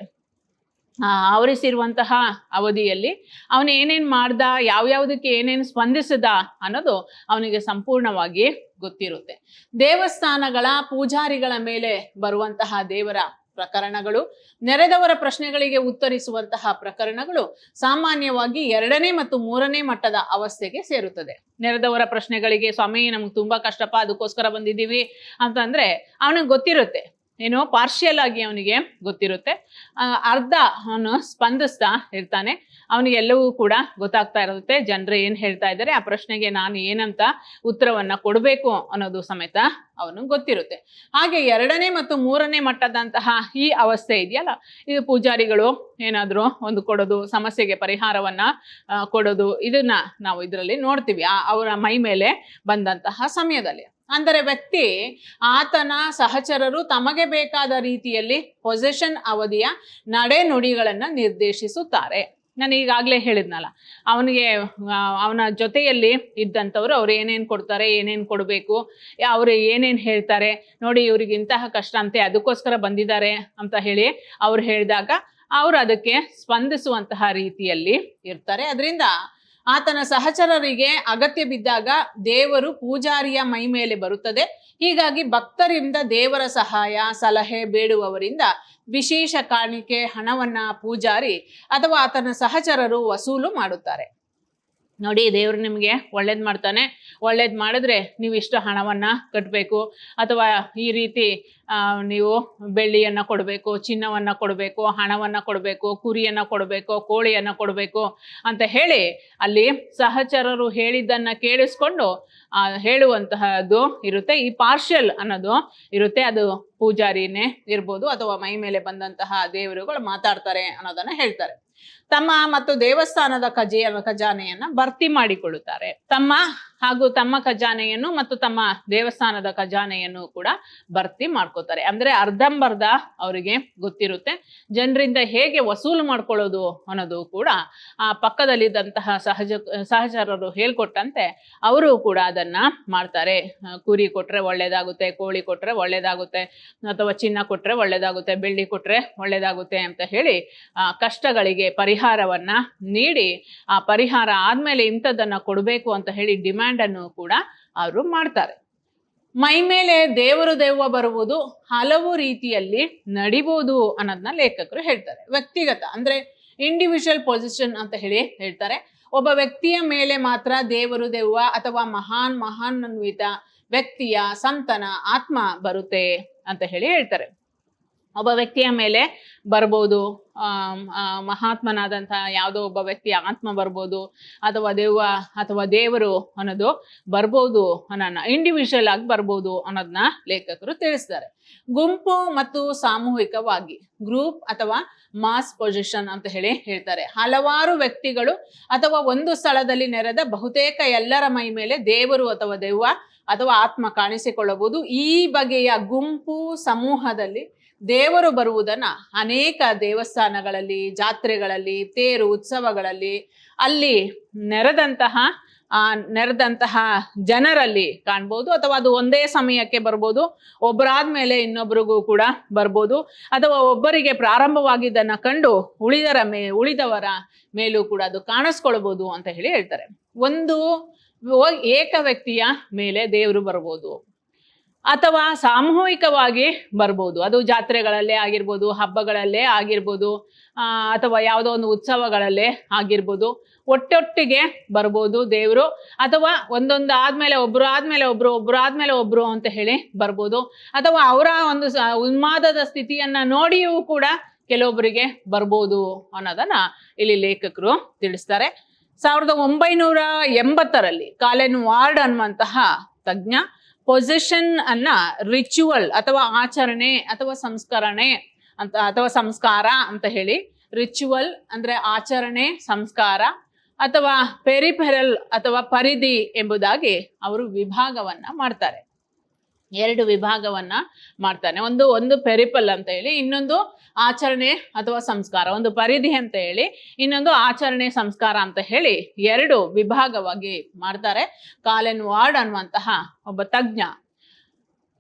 [SPEAKER 1] ಆವರಿಸಿರುವಂತಹ ಅವಧಿಯಲ್ಲಿ ಅವನು ಏನೇನು ಮಾಡ್ದ, ಯಾವ್ಯಾವುದಕ್ಕೆ ಏನೇನು ಸ್ಪಂದಿಸಿದ ಅನ್ನೋದು ಅವನಿಗೆ ಸಂಪೂರ್ಣವಾಗಿ ಗೊತ್ತಿರುತ್ತೆ. ದೇವಸ್ಥಾನಗಳ ಪೂಜಾರಿಗಳ ಮೇಲೆ ಬರುವಂತಹ ದೇವರ ಪ್ರಕರಣಗಳು, ನೆರೆದವರ ಪ್ರಶ್ನೆಗಳಿಗೆ ಉತ್ತರಿಸುವಂತಹ ಪ್ರಕರಣಗಳು ಸಾಮಾನ್ಯವಾಗಿ 2ನೇ ಮತ್ತು 3ನೇ ಮಟ್ಟದ ಅವಸ್ಥೆಗೆ ಸೇರುತ್ತದೆ. ನೆರೆದವರ ಪ್ರಶ್ನೆಗಳಿಗೆ, ಸ್ವಾಮಿ ನಮ್ಗೆ ತುಂಬಾ ಕಷ್ಟಪ್ಪ, ಅದಕ್ಕೋಸ್ಕರ ಬಂದಿದ್ದೀವಿ ಅಂತಂದ್ರೆ ಅವನಿಗೆ ಗೊತ್ತಿರುತ್ತೆ, ಏನೋ ಪಾರ್ಷಿಯಲ್ ಆಗಿ ಅವನಿಗೆ ಗೊತ್ತಿರುತ್ತೆ. ಅರ್ಧ ಅವನು ಸ್ಪಂದಿಸ್ತಾ ಇರ್ತಾನೆ. ಅವನಿಗೆ ಎಲ್ಲವೂ ಕೂಡ ಗೊತ್ತಾಗ್ತಾ ಇರುತ್ತೆ, ಜನರು ಏನು ಹೇಳ್ತಾ ಇದ್ದಾರೆ, ಆ ಪ್ರಶ್ನೆಗೆ ನಾನು ಏನಂತ ಉತ್ತರವನ್ನ ಕೊಡಬೇಕು ಅನ್ನೋದು ಸಮೇತ ಅವನು ಗೊತ್ತಿರುತ್ತೆ. ಹಾಗೆ 2ನೇ ಮತ್ತು 3ನೇ ಮಟ್ಟದಂತಹ ಈ ಅವಸ್ಥೆ ಇದೆಯಲ್ಲ, ಇದು ಪೂಜಾರಿಗಳು ಏನಾದರೂ ಒಂದು ಕೊಡೋದು, ಸಮಸ್ಯೆಗೆ ಪರಿಹಾರವನ್ನ ಕೊಡೋದು, ಇದನ್ನ ನಾವು ಇದರಲ್ಲಿ ನೋಡ್ತೀವಿ ಅವರ ಮೈ ಮೇಲೆ ಬಂದಂತಹ ಸಮಯದಲ್ಲಿ. ಅಂದರೆ ವ್ಯಕ್ತಿ, ಆತನ ಸಹಚರರು ತಮಗೆ ಬೇಕಾದ ರೀತಿಯಲ್ಲಿ ಪೊಸೆಷನ್ ಅವಧಿಯ ನಡೆ ನುಡಿಗಳನ್ನು ನಿರ್ದೇಶಿಸುತ್ತಾರೆ. ನಾನು ಈಗಾಗಲೇ ಹೇಳಿದ್ನಲ್ಲ, ಅವನ ಜೊತೆಯಲ್ಲಿ ಇದ್ದಂಥವ್ರು ಅವ್ರು ಏನೇನು ಕೊಡ್ತಾರೆ, ಏನೇನು ಕೊಡಬೇಕು, ಅವರು ಏನೇನು ಹೇಳ್ತಾರೆ, ನೋಡಿ ಇವ್ರಿಗೆ ಇಂತಹ ಕಷ್ಟ ಅಂತೆ ಅದಕ್ಕೋಸ್ಕರ ಬಂದಿದ್ದಾರೆ ಅಂತ ಹೇಳಿ ಅವ್ರು ಹೇಳಿದಾಗ ಅವರು ಅದಕ್ಕೆ ಸ್ಪಂದಿಸುವಂತಹ ರೀತಿಯಲ್ಲಿ ಇರ್ತಾರೆ. ಅದರಿಂದ ಆತನ ಸಹಚರರಿಗೆ ಅಗತ್ಯ ಬಿದ್ದಾಗ ದೇವರು ಪೂಜಾರಿಯ ಮೈ ಮೇಲೆ ಬರುತ್ತದೆ. ಹೀಗಾಗಿ ಭಕ್ತರಿಂದ ದೇವರ ಸಹಾಯ ಸಲಹೆ ಬೇಡುವವರಿಂದ ವಿಶೇಷ ಕಾಣಿಕೆ ಹಣವನ್ನ ಪೂಜಾರಿ ಅಥವಾ ಆತನ ಸಹಚರರು ವಸೂಲು ಮಾಡುತ್ತಾರೆ. ನೋಡಿ, ದೇವರು ನಿಮಗೆ ಒಳ್ಳೇದು ಮಾಡ್ತಾನೆ, ಒಳ್ಳೇದು ಮಾಡಿದ್ರೆ ನೀವು ಇಷ್ಟು ಹಣವನ್ನ ಕಟ್ಟಬೇಕು, ಅಥವಾ ಈ ರೀತಿ ನೀವು ಬೆಳ್ಳಿಯನ್ನು ಕೊಡಬೇಕು, ಚಿನ್ನವನ್ನು ಕೊಡಬೇಕು, ಹಣವನ್ನು ಕೊಡಬೇಕು, ಕುರಿಯನ್ನು ಕೊಡಬೇಕು, ಕೋಳಿಯನ್ನು ಕೊಡಬೇಕು ಅಂತ ಹೇಳಿ ಅಲ್ಲಿ ಸಹಚರರು ಹೇಳಿದ್ದನ್ನು ಕೇಳಿಸ್ಕೊಂಡು ಹೇಳುವಂತಹದ್ದು ಇರುತ್ತೆ. ಈ ಪಾರ್ಷಿಯಲ್ ಅನ್ನೋದು ಇರುತ್ತೆ, ಅದು ಪೂಜಾರಿನೇ ಇರ್ಬೋದು ಅಥವಾ ಮೈ ಮೇಲೆ ಬಂದಂತಹ ದೇವರುಗಳು ಮಾತಾಡ್ತಾರೆ ಅನ್ನೋದನ್ನ ಹೇಳ್ತಾರೆ. ತಮ್ಮ ಮತ್ತು ದೇವಸ್ಥಾನದ ಖಜಾನೆಯನ್ನ ಭರ್ತಿ ಮಾಡಿಕೊಳ್ಳುತ್ತಾರೆ. ತಮ್ಮ ಖಜಾನೆಯನ್ನು ಮತ್ತು ತಮ್ಮ ದೇವಸ್ಥಾನದ ಖಜಾನೆಯನ್ನು ಕೂಡ ಭರ್ತಿ ಮಾಡ್ಕೋತಾರೆ. ಅಂದ್ರೆ ಅರ್ಧಂಬರ್ಧ ಅವರಿಗೆ ಗೊತ್ತಿರುತ್ತೆ. ಹೇಗೆ ವಸೂಲು ಮಾಡ್ಕೊಳ್ಳೋದು ಅನ್ನೋದು ಕೂಡ ಆ ಪಕ್ಕದಲ್ಲಿದ್ದಂತಹ ಸಹಚರರು ಹೇಳ್ಕೊಟ್ಟಂತೆ ಅವರು ಕೂಡ ಅದನ್ನ ಮಾಡ್ತಾರೆ. ಕುರಿ ಕೊಟ್ರೆ ಒಳ್ಳೇದಾಗುತ್ತೆ, ಕೋಳಿ ಕೊಟ್ರೆ ಒಳ್ಳೇದಾಗುತ್ತೆ, ಅಥವಾ ಚಿನ್ನ ಕೊಟ್ರೆ ಒಳ್ಳೇದಾಗುತ್ತೆ, ಬೆಳ್ಳಿ ಕೊಟ್ರೆ ಒಳ್ಳೇದಾಗುತ್ತೆ ಅಂತ ಹೇಳಿ ಕಷ್ಟಗಳಿಗೆ ಪರಿಹಾರವನ್ನ ನೀಡಿ, ಆ ಪರಿಹಾರ ಆದ್ಮೇಲೆ ಇಂಥದ್ದನ್ನ ಕೊಡಬೇಕು ಅಂತ ಹೇಳಿ ಡಿಮ್ಯಾಂಡ್ ಅನ್ನು ಕೂಡ ಅವರು ಮಾಡ್ತಾರೆ. ಮೈ ಮೇಲೆ ದೇವರು ದೆವ್ವ ಬರುವುದು ಹಲವು ರೀತಿಯಲ್ಲಿ ನಡಿಬಹುದು ಅನ್ನೋದನ್ನ ಲೇಖಕರು ಹೇಳ್ತಾರೆ. ವ್ಯಕ್ತಿಗತ ಅಂದ್ರೆ ಇಂಡಿವಿಜುವಲ್ ಪೊಸಿಷನ್ ಅಂತ ಹೇಳಿ ಹೇಳ್ತಾರೆ. ಒಬ್ಬ ವ್ಯಕ್ತಿಯ ಮೇಲೆ ಮಾತ್ರ ದೇವರು ದೆವ್ವ ಅಥವಾ ಮಹಾನ್ವಿತ ವ್ಯಕ್ತಿಯ ಸಂತನ ಆತ್ಮ ಬರುತ್ತೆ ಅಂತ ಹೇಳಿ ಹೇಳ್ತಾರೆ. ಒಬ್ಬ ವ್ಯಕ್ತಿಯ ಮೇಲೆ ಬರ್ಬೋದು, ಮಹಾತ್ಮನಾದಂತಹ ಯಾವುದೋ ಒಬ್ಬ ವ್ಯಕ್ತಿಯ ಆತ್ಮ ಬರ್ಬೋದು, ಅಥವಾ ದೆವ್ವ ಅಥವಾ ದೇವರು ಅನ್ನೋದು ಬರ್ಬೋದು ಅನ್ನೋದನ್ನ, ಇಂಡಿವಿಜುವಲ್ ಆಗಿ ಬರ್ಬೋದು ಅನ್ನೋದನ್ನ ಲೇಖಕರು ತಿಳಿಸ್ತಾರೆ. ಗುಂಪು ಮತ್ತು ಸಾಮೂಹಿಕವಾಗಿ, ಗ್ರೂಪ್ ಅಥವಾ ಮಾಸ್ ಪೊಸಿಷನ್ ಅಂತ ಹೇಳಿ ಹೇಳ್ತಾರೆ. ಹಲವಾರು ವ್ಯಕ್ತಿಗಳು ಅಥವಾ ಒಂದು ಸ್ಥಳದಲ್ಲಿ ನೆರೆದ ಬಹುತೇಕ ಎಲ್ಲರ ಮೈ ಮೇಲೆ ದೇವರು ಅಥವಾ ದೆವ್ವ ಅಥವಾ ಆತ್ಮ ಕಾಣಿಸಿಕೊಳ್ಳಬಹುದು. ಈ ಬಗೆಯ ಗುಂಪು ಸಮೂಹದಲ್ಲಿ ದೇವರು ಬರುವುದನ್ನ ಅನೇಕ ದೇವಸ್ಥಾನಗಳಲ್ಲಿ, ಜಾತ್ರೆಗಳಲ್ಲಿ, ತೇರು ಉತ್ಸವಗಳಲ್ಲಿ ಅಲ್ಲಿ ನೆರೆದಂತಹ ಜನರಲ್ಲಿ ಕಾಣ್ಬೋದು. ಅಥವಾ ಅದು ಒಂದೇ ಸಮಯಕ್ಕೆ ಬರ್ಬೋದು, ಒಬ್ಬರಾದ್ಮೇಲೆ ಇನ್ನೊಬ್ಬರಿಗೂ ಕೂಡ ಬರ್ಬೋದು, ಅಥವಾ ಒಬ್ಬರಿಗೆ ಪ್ರಾರಂಭವಾಗಿದ್ದನ್ನ ಕಂಡು ಉಳಿದವರ ಮೇಲೂ ಕೂಡ ಅದು ಕಾಣಿಸ್ಕೊಳ್ಬೋದು ಅಂತ ಹೇಳಿ ಹೇಳ್ತಾರೆ. ಒಂದು ಏಕ ವ್ಯಕ್ತಿಯ ಮೇಲೆ ದೇವರು ಬರ್ಬೋದು, ಅಥವಾ ಸಾಮೂಹಿಕವಾಗಿ ಬರ್ಬೋದು. ಅದು ಜಾತ್ರೆಗಳಲ್ಲೇ ಆಗಿರ್ಬೋದು, ಹಬ್ಬಗಳಲ್ಲೇ ಆಗಿರ್ಬೋದು, ಅಥವಾ ಯಾವುದೋ ಒಂದು ಉತ್ಸವಗಳಲ್ಲೇ ಆಗಿರ್ಬೋದು. ಒಟ್ಟೊಟ್ಟಿಗೆ ಬರ್ಬೋದು ದೇವರು, ಅಥವಾ ಒಂದೊಂದು ಆದ್ಮೇಲೆ ಒಬ್ರು ಅಂತ ಹೇಳಿ ಬರ್ಬೋದು. ಅಥವಾ ಅವರ ಒಂದು ಉನ್ಮಾದದ ಸ್ಥಿತಿಯನ್ನ ನೋಡಿಯೂ ಕೂಡ ಕೆಲವೊಬ್ಬರಿಗೆ ಬರ್ಬೋದು ಅನ್ನೋದನ್ನ ಇಲ್ಲಿ ಲೇಖಕರು ತಿಳಿಸ್ತಾರೆ. 1980ರಲ್ಲಿ ಕಾಲೆನ್ ವಾರ್ಡ್ ಅನ್ನುವಂತಹ ತಜ್ಞ ಪೊಸಿಷನ್ ಅನ್ನ ರಿಚುವಲ್ ಅಥವಾ ಆಚರಣೆ ಅಥವಾ ಸಂಸ್ಕಾರ ಅಂತ ಹೇಳಿ, ರಿಚುವಲ್ ಅಂದ್ರೆ ಆಚರಣೆ, ಸಂಸ್ಕಾರ, ಅಥವಾ ಪೆರಿಫೆರಲ್ ಅಥವಾ ಪರಿಧಿ ಎಂಬುದಾಗಿ ಅವರು ವಿಭಾಗವನ್ನ ಮಾಡ್ತಾರೆ. 2 ವಿಭಾಗವನ್ನ ಮಾಡ್ತಾನೆ. ಒಂದು ಪೆರಿಪಲ್ ಅಂತ ಹೇಳಿ, ಇನ್ನೊಂದು ಆಚರಣೆ ಅಥವಾ ಸಂಸ್ಕಾರ. ಒಂದು ಪರಿಧಿ ಅಂತ ಹೇಳಿ, ಇನ್ನೊಂದು ಆಚರಣೆ ಸಂಸ್ಕಾರ ಅಂತ ಹೇಳಿ 2 ವಿಭಾಗವಾಗಿ ಮಾಡ್ತಾರೆ. ಕಾಲೆನ್ ವಾರ್ಡ್ ಅನ್ನುವಂತಹ ಒಬ್ಬ ತಜ್ಞ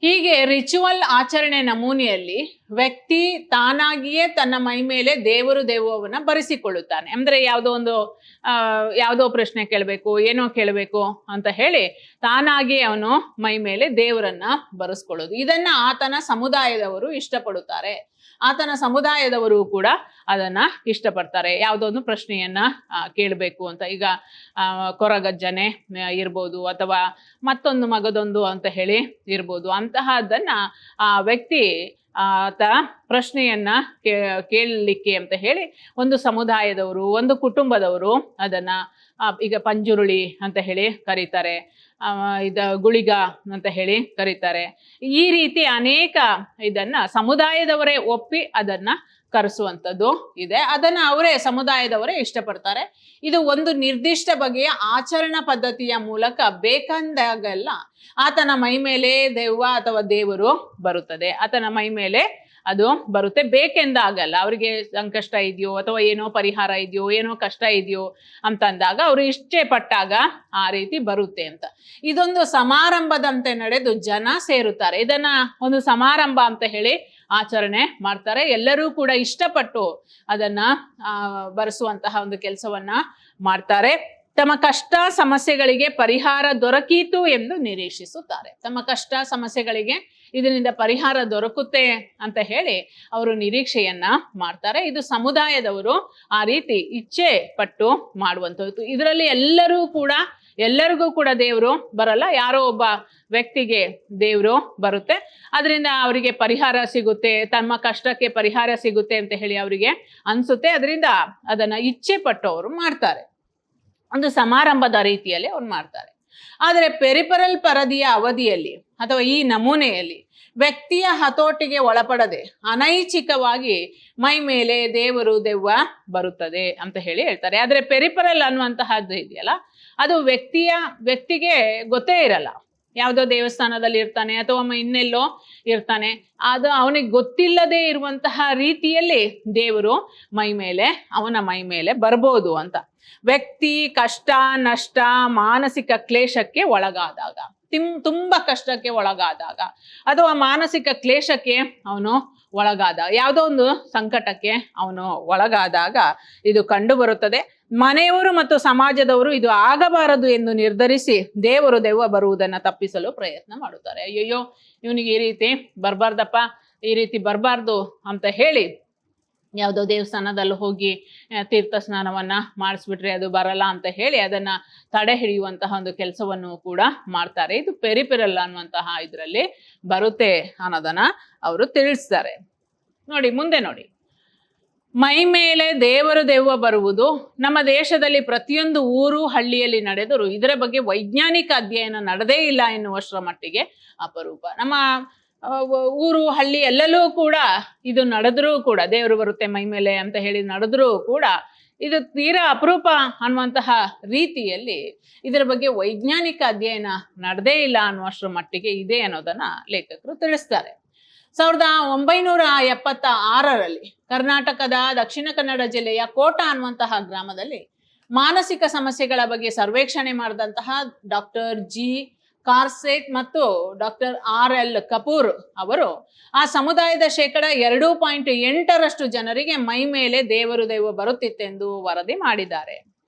[SPEAKER 1] ಹೀಗೆ ರಿಚುವಲ್ ಆಚರಣೆ ನಮೂನೆಯಲ್ಲಿ ವ್ಯಕ್ತಿ ತಾನಾಗಿಯೇ ತನ್ನ ಮೈ ಮೇಲೆ ದೇವರು ದೆವ್ವವನ್ನ ಬರೆಸಿಕೊಳ್ಳುತ್ತಾನೆ. ಅಂದ್ರೆ ಯಾವುದೋ ಪ್ರಶ್ನೆ ಕೇಳಬೇಕು, ಏನೋ ಕೇಳಬೇಕು ಅಂತ ಹೇಳಿ ತಾನಾಗಿಯೇ ಅವನು ಮೈ ಮೇಲೆ ದೇವರನ್ನ ಬರೆಸ್ಕೊಳ್ಳೋದು. ಇದನ್ನ ಆತನ ಸಮುದಾಯದವರು ಇಷ್ಟಪಡುತ್ತಾರೆ. ಆತನ ಸಮುದಾಯದವರು ಕೂಡ ಅದನ್ನ ಇಷ್ಟಪಡ್ತಾರೆ. ಯಾವುದೋ ಒಂದು ಪ್ರಶ್ನೆಯನ್ನ ಕೇಳಬೇಕು ಅಂತ, ಈಗ ಕೊರಗಜ್ಜನೆ ಇರ್ಬೋದು ಅಥವಾ ಮತ್ತೊಂದು ಮಗದೊಂದು ಅಂತ ಹೇಳಿ ಇರ್ಬೋದು. ಅಂತಹದ್ದನ್ನ ಆ ವ್ಯಕ್ತಿ ಆತ ಪ್ರಶ್ನೆಯನ್ನ ಕೇಳಲಿಕ್ಕೆ ಅಂತ ಹೇಳಿ ಒಂದು ಸಮುದಾಯದವರು, ಒಂದು ಕುಟುಂಬದವರು ಅದನ್ನ ಈಗ ಪಂಜುರುಳಿ ಅಂತ ಹೇಳಿ ಕರೀತಾರೆ, ಗುಳಿಗ ಅಂತ ಹೇಳಿ ಕರೀತಾರೆ. ಈ ರೀತಿ ಅನೇಕ ಇದನ್ನ ಸಮುದಾಯದವರೇ ಒಪ್ಪಿ ಅದನ್ನ ಕರೆಸುವಂಥದ್ದು ಇದೆ. ಅದನ್ನ ಅವರೇ ಸಮುದಾಯದವರೇ ಇಷ್ಟಪಡ್ತಾರೆ. ಇದು ಒಂದು ನಿರ್ದಿಷ್ಟ ಬಗೆಯ ಆಚರಣಾ ಪದ್ಧತಿಯ ಮೂಲಕ ಬೇಕಂದಾಗೆಲ್ಲ ಆತನ ಮೈ ಮೇಲೆ ದೆವ್ವ ಅಥವಾ ದೇವರು ಬರುತ್ತದೆ. ಆತನ ಮೈ ಮೇಲೆ ಅದು ಬರುತ್ತೆ. ಬೇಕೆಂದಾಗಲ್ಲ. ಅವರಿಗೆ ಸಂಕಷ್ಟ ಇದೆಯೋ ಅಥವಾ ಏನೋ ಪರಿಹಾರ ಇದೆಯೋ, ಏನೋ ಕಷ್ಟ ಇದೆಯೋ ಅಂತಂದಾಗ ಅವರು ಇಷ್ಟೇ ಪಟ್ಟಾಗ ಆ ರೀತಿ ಬರುತ್ತೆ ಅಂತ. ಇದೊಂದು ಸಮಾರಂಭದಂತೆ ನಡೆದು ಜನ ಸೇರುತ್ತಾರೆ. ಇದನ್ನ ಒಂದು ಸಮಾರಂಭ ಅಂತ ಹೇಳಿ ಆಚರಣೆ ಮಾಡ್ತಾರೆ. ಎಲ್ಲರೂ ಕೂಡ ಇಷ್ಟಪಟ್ಟು ಅದನ್ನ ಬರೆಸುವಂತಹ ಒಂದು ಕೆಲಸವನ್ನ ಮಾಡ್ತಾರೆ. ತಮ್ಮ ಕಷ್ಟ ಸಮಸ್ಯೆಗಳಿಗೆ ಪರಿಹಾರ ದೊರಕೀತು ಎಂದು ನಿರೀಕ್ಷಿಸುತ್ತಾರೆ. ತಮ್ಮ ಕಷ್ಟ ಸಮಸ್ಯೆಗಳಿಗೆ ಇದರಿಂದ ಪರಿಹಾರ ದೊರಕುತ್ತೆ ಅಂತ ಹೇಳಿ ಅವರು ನಿರೀಕ್ಷೆಯನ್ನ ಮಾಡ್ತಾರೆ. ಇದು ಸಮುದಾಯದವರು ಆ ರೀತಿ ಇಚ್ಛೆ ಪಟ್ಟು ಮಾಡುವಂಥದ್ದು. ಇದರಲ್ಲಿ ಎಲ್ಲರಿಗೂ ಕೂಡ ದೇವರು ಬರಲ್ಲ. ಯಾರೋ ಒಬ್ಬ ವ್ಯಕ್ತಿಗೆ ದೇವರು ಬರುತ್ತೆ. ಅದರಿಂದ ಅವರಿಗೆ ಪರಿಹಾರ ಸಿಗುತ್ತೆ, ತಮ್ಮ ಕಷ್ಟಕ್ಕೆ ಪರಿಹಾರ ಸಿಗುತ್ತೆ ಅಂತ ಹೇಳಿ ಅವರಿಗೆ ಅನ್ಸುತ್ತೆ. ಅದರಿಂದ ಅದನ್ನ ಇಚ್ಛೆ ಪಟ್ಟು ಅವರು ಮಾಡ್ತಾರೆ. ಒಂದು ಸಮಾರಂಭದ ರೀತಿಯಲ್ಲಿ ಅವ್ರು ಮಾಡ್ತಾರೆ. ಆದರೆ ಪೆರಿಪರಲ್ ಪರದಿಯ ಅವಧಿಯಲ್ಲಿ ಅಥವಾ ಈ ನಮೂನೆಯಲ್ಲಿ ವ್ಯಕ್ತಿಯ ಹತೋಟಿಗೆ ಒಳಪಡದೆ ಅನೈಚ್ಛಿಕವಾಗಿ ಮೈ ಮೇಲೆ ದೇವರು ದೆವ್ವ ಬರುತ್ತದೆ ಅಂತ ಹೇಳಿ ಹೇಳ್ತಾರೆ. ಆದರೆ ಪೆರಿಪರಲ್ ಅನ್ನುವಂತಹದ್ದು ಇದೆಯಲ್ಲ, ಅದು ವ್ಯಕ್ತಿಗೆ ಗೊತ್ತೇ ಇರಲ್ಲ. ಯಾವುದೋ ದೇವಸ್ಥಾನದಲ್ಲಿ ಇರ್ತಾನೆ ಅಥವಾ ಇನ್ನೆಲ್ಲೋ ಇರ್ತಾನೆ, ಅದು ಅವನಿಗೆ ಗೊತ್ತಿಲ್ಲದೆ ಇರುವಂತಹ ರೀತಿಯಲ್ಲಿ ದೇವರು ಅವನ ಮೈ ಮೇಲೆ ಬರ್ಬೋದು ಅಂತ. ವ್ಯಕ್ತಿ ಕಷ್ಟ, ನಷ್ಟ, ಮಾನಸಿಕ ಕ್ಲೇಶಕ್ಕೆ ಒಳಗಾದಾಗ, ತುಂಬಾ ಕಷ್ಟಕ್ಕೆ ಒಳಗಾದಾಗ ಅಥವಾ ಮಾನಸಿಕ ಕ್ಲೇಶಕ್ಕೆ ಅವನು ಒಳಗಾದಾಗ, ಯಾವುದೋ ಒಂದು ಸಂಕಟಕ್ಕೆ ಅವನು ಒಳಗಾದಾಗ ಇದು ಕಂಡು ಬರುತ್ತದೆ. ಮನೆಯವರು ಮತ್ತು ಸಮಾಜದವರು ಇದು ಆಗಬಾರದು ಎಂದು ನಿರ್ಧರಿಸಿ ದೇವರು ದೆವ್ವ ಬರುವುದನ್ನು ತಪ್ಪಿಸಲು ಪ್ರಯತ್ನ ಮಾಡುತ್ತಾರೆ. ಅಯ್ಯಯ್ಯೋ, ಇವನಿಗೆ ಈ ರೀತಿ ಬರಬಾರ್ದಪ್ಪ, ಈ ರೀತಿ ಬರಬಾರ್ದು ಅಂತ ಹೇಳಿ ಯಾವುದೋ ದೇವಸ್ಥಾನದಲ್ಲಿ ಹೋಗಿ ತೀರ್ಥ ಸ್ನಾನವನ್ನ ಮಾಡಿಸ್ಬಿಟ್ರೆ ಅದು ಬರಲ್ಲ ಅಂತ ಹೇಳಿ ಅದನ್ನ ತಡೆ ಹಿಡಿಯುವಂತಹ ಒಂದು ಕೆಲಸವನ್ನು ಕೂಡ ಮಾಡ್ತಾರೆ. ಇದು ಪೆರಿಪೆರಲ್ ಅನ್ನುವಂತಹ ಇದರಲ್ಲಿ ಬರುತ್ತೆ ಅನ್ನೋದನ್ನ ಅವರು ತಿಳಿಸ್ತಾರೆ. ಮುಂದೆ ನೋಡಿ, ಮೈ ಮೇಲೆ ದೇವರು ದೆವ್ವ ಬರುವುದು ನಮ್ಮ ದೇಶದಲ್ಲಿ ಪ್ರತಿಯೊಂದು ಊರು ಹಳ್ಳಿಯಲ್ಲಿ ನಡೆದರೂ ಇದರ ಬಗ್ಗೆ ವೈಜ್ಞಾನಿಕ ಅಧ್ಯಯನ ನಡೆದೇ ಇಲ್ಲ ಎನ್ನುವಷ್ಟರ ಮಟ್ಟಿಗೆ ಅಪರೂಪ. ನಮ್ಮ ಊರು ಹಳ್ಳಿ ಎಲ್ಲಲ್ಲೂ ಕೂಡ ಇದು ನಡೆದ್ರೂ ಕೂಡ, ದೇವರು ಬರುತ್ತೆ ಮೈ ಮೇಲೆ ಅಂತ ಹೇಳಿ ನಡೆದ್ರೂ ಕೂಡ ಇದು ತೀರಾ ಅಪರೂಪ ಅನ್ನುವಂತಹ ರೀತಿಯಲ್ಲಿ ಇದರ ಬಗ್ಗೆ ವೈಜ್ಞಾನಿಕ ಅಧ್ಯಯನ ನಡೆದೇ ಇಲ್ಲ ಅನ್ನುವಷ್ಟರ ಮಟ್ಟಿಗೆ ಇದೆ ಅನ್ನೋದನ್ನ ಲೇಖಕರು ತಿಳಿಸ್ತಾರೆ. 1976ರಲ್ಲಿ ಕರ್ನಾಟಕದ ದಕ್ಷಿಣ ಕನ್ನಡ ಜಿಲ್ಲೆಯ ಕೋಟ ಅನ್ನುವಂತಹ ಗ್ರಾಮದಲ್ಲಿ ಮಾನಸಿಕ ಸಮಸ್ಯೆಗಳ ಬಗ್ಗೆ ಸರ್ವೇಕ್ಷಣೆ ಮಾಡಿದಂತಹ ಡಾಕ್ಟರ್ ಜಿ ಕಾರ್ಸೆಟ್ ಮತ್ತು ಡಾಕ್ಟರ್ RL ಕಪೂರ್ ಅವರು ಆ ಸಮುದಾಯದ 2.8% ಜನರಿಗೆ ಮೈ ಮೇಲೆ ದೇವರು ದೆವ್ವ ಬರುತ್ತಿತ್ತೆಂದು ವರದಿ ಮಾಡಿದ್ದಾರೆ.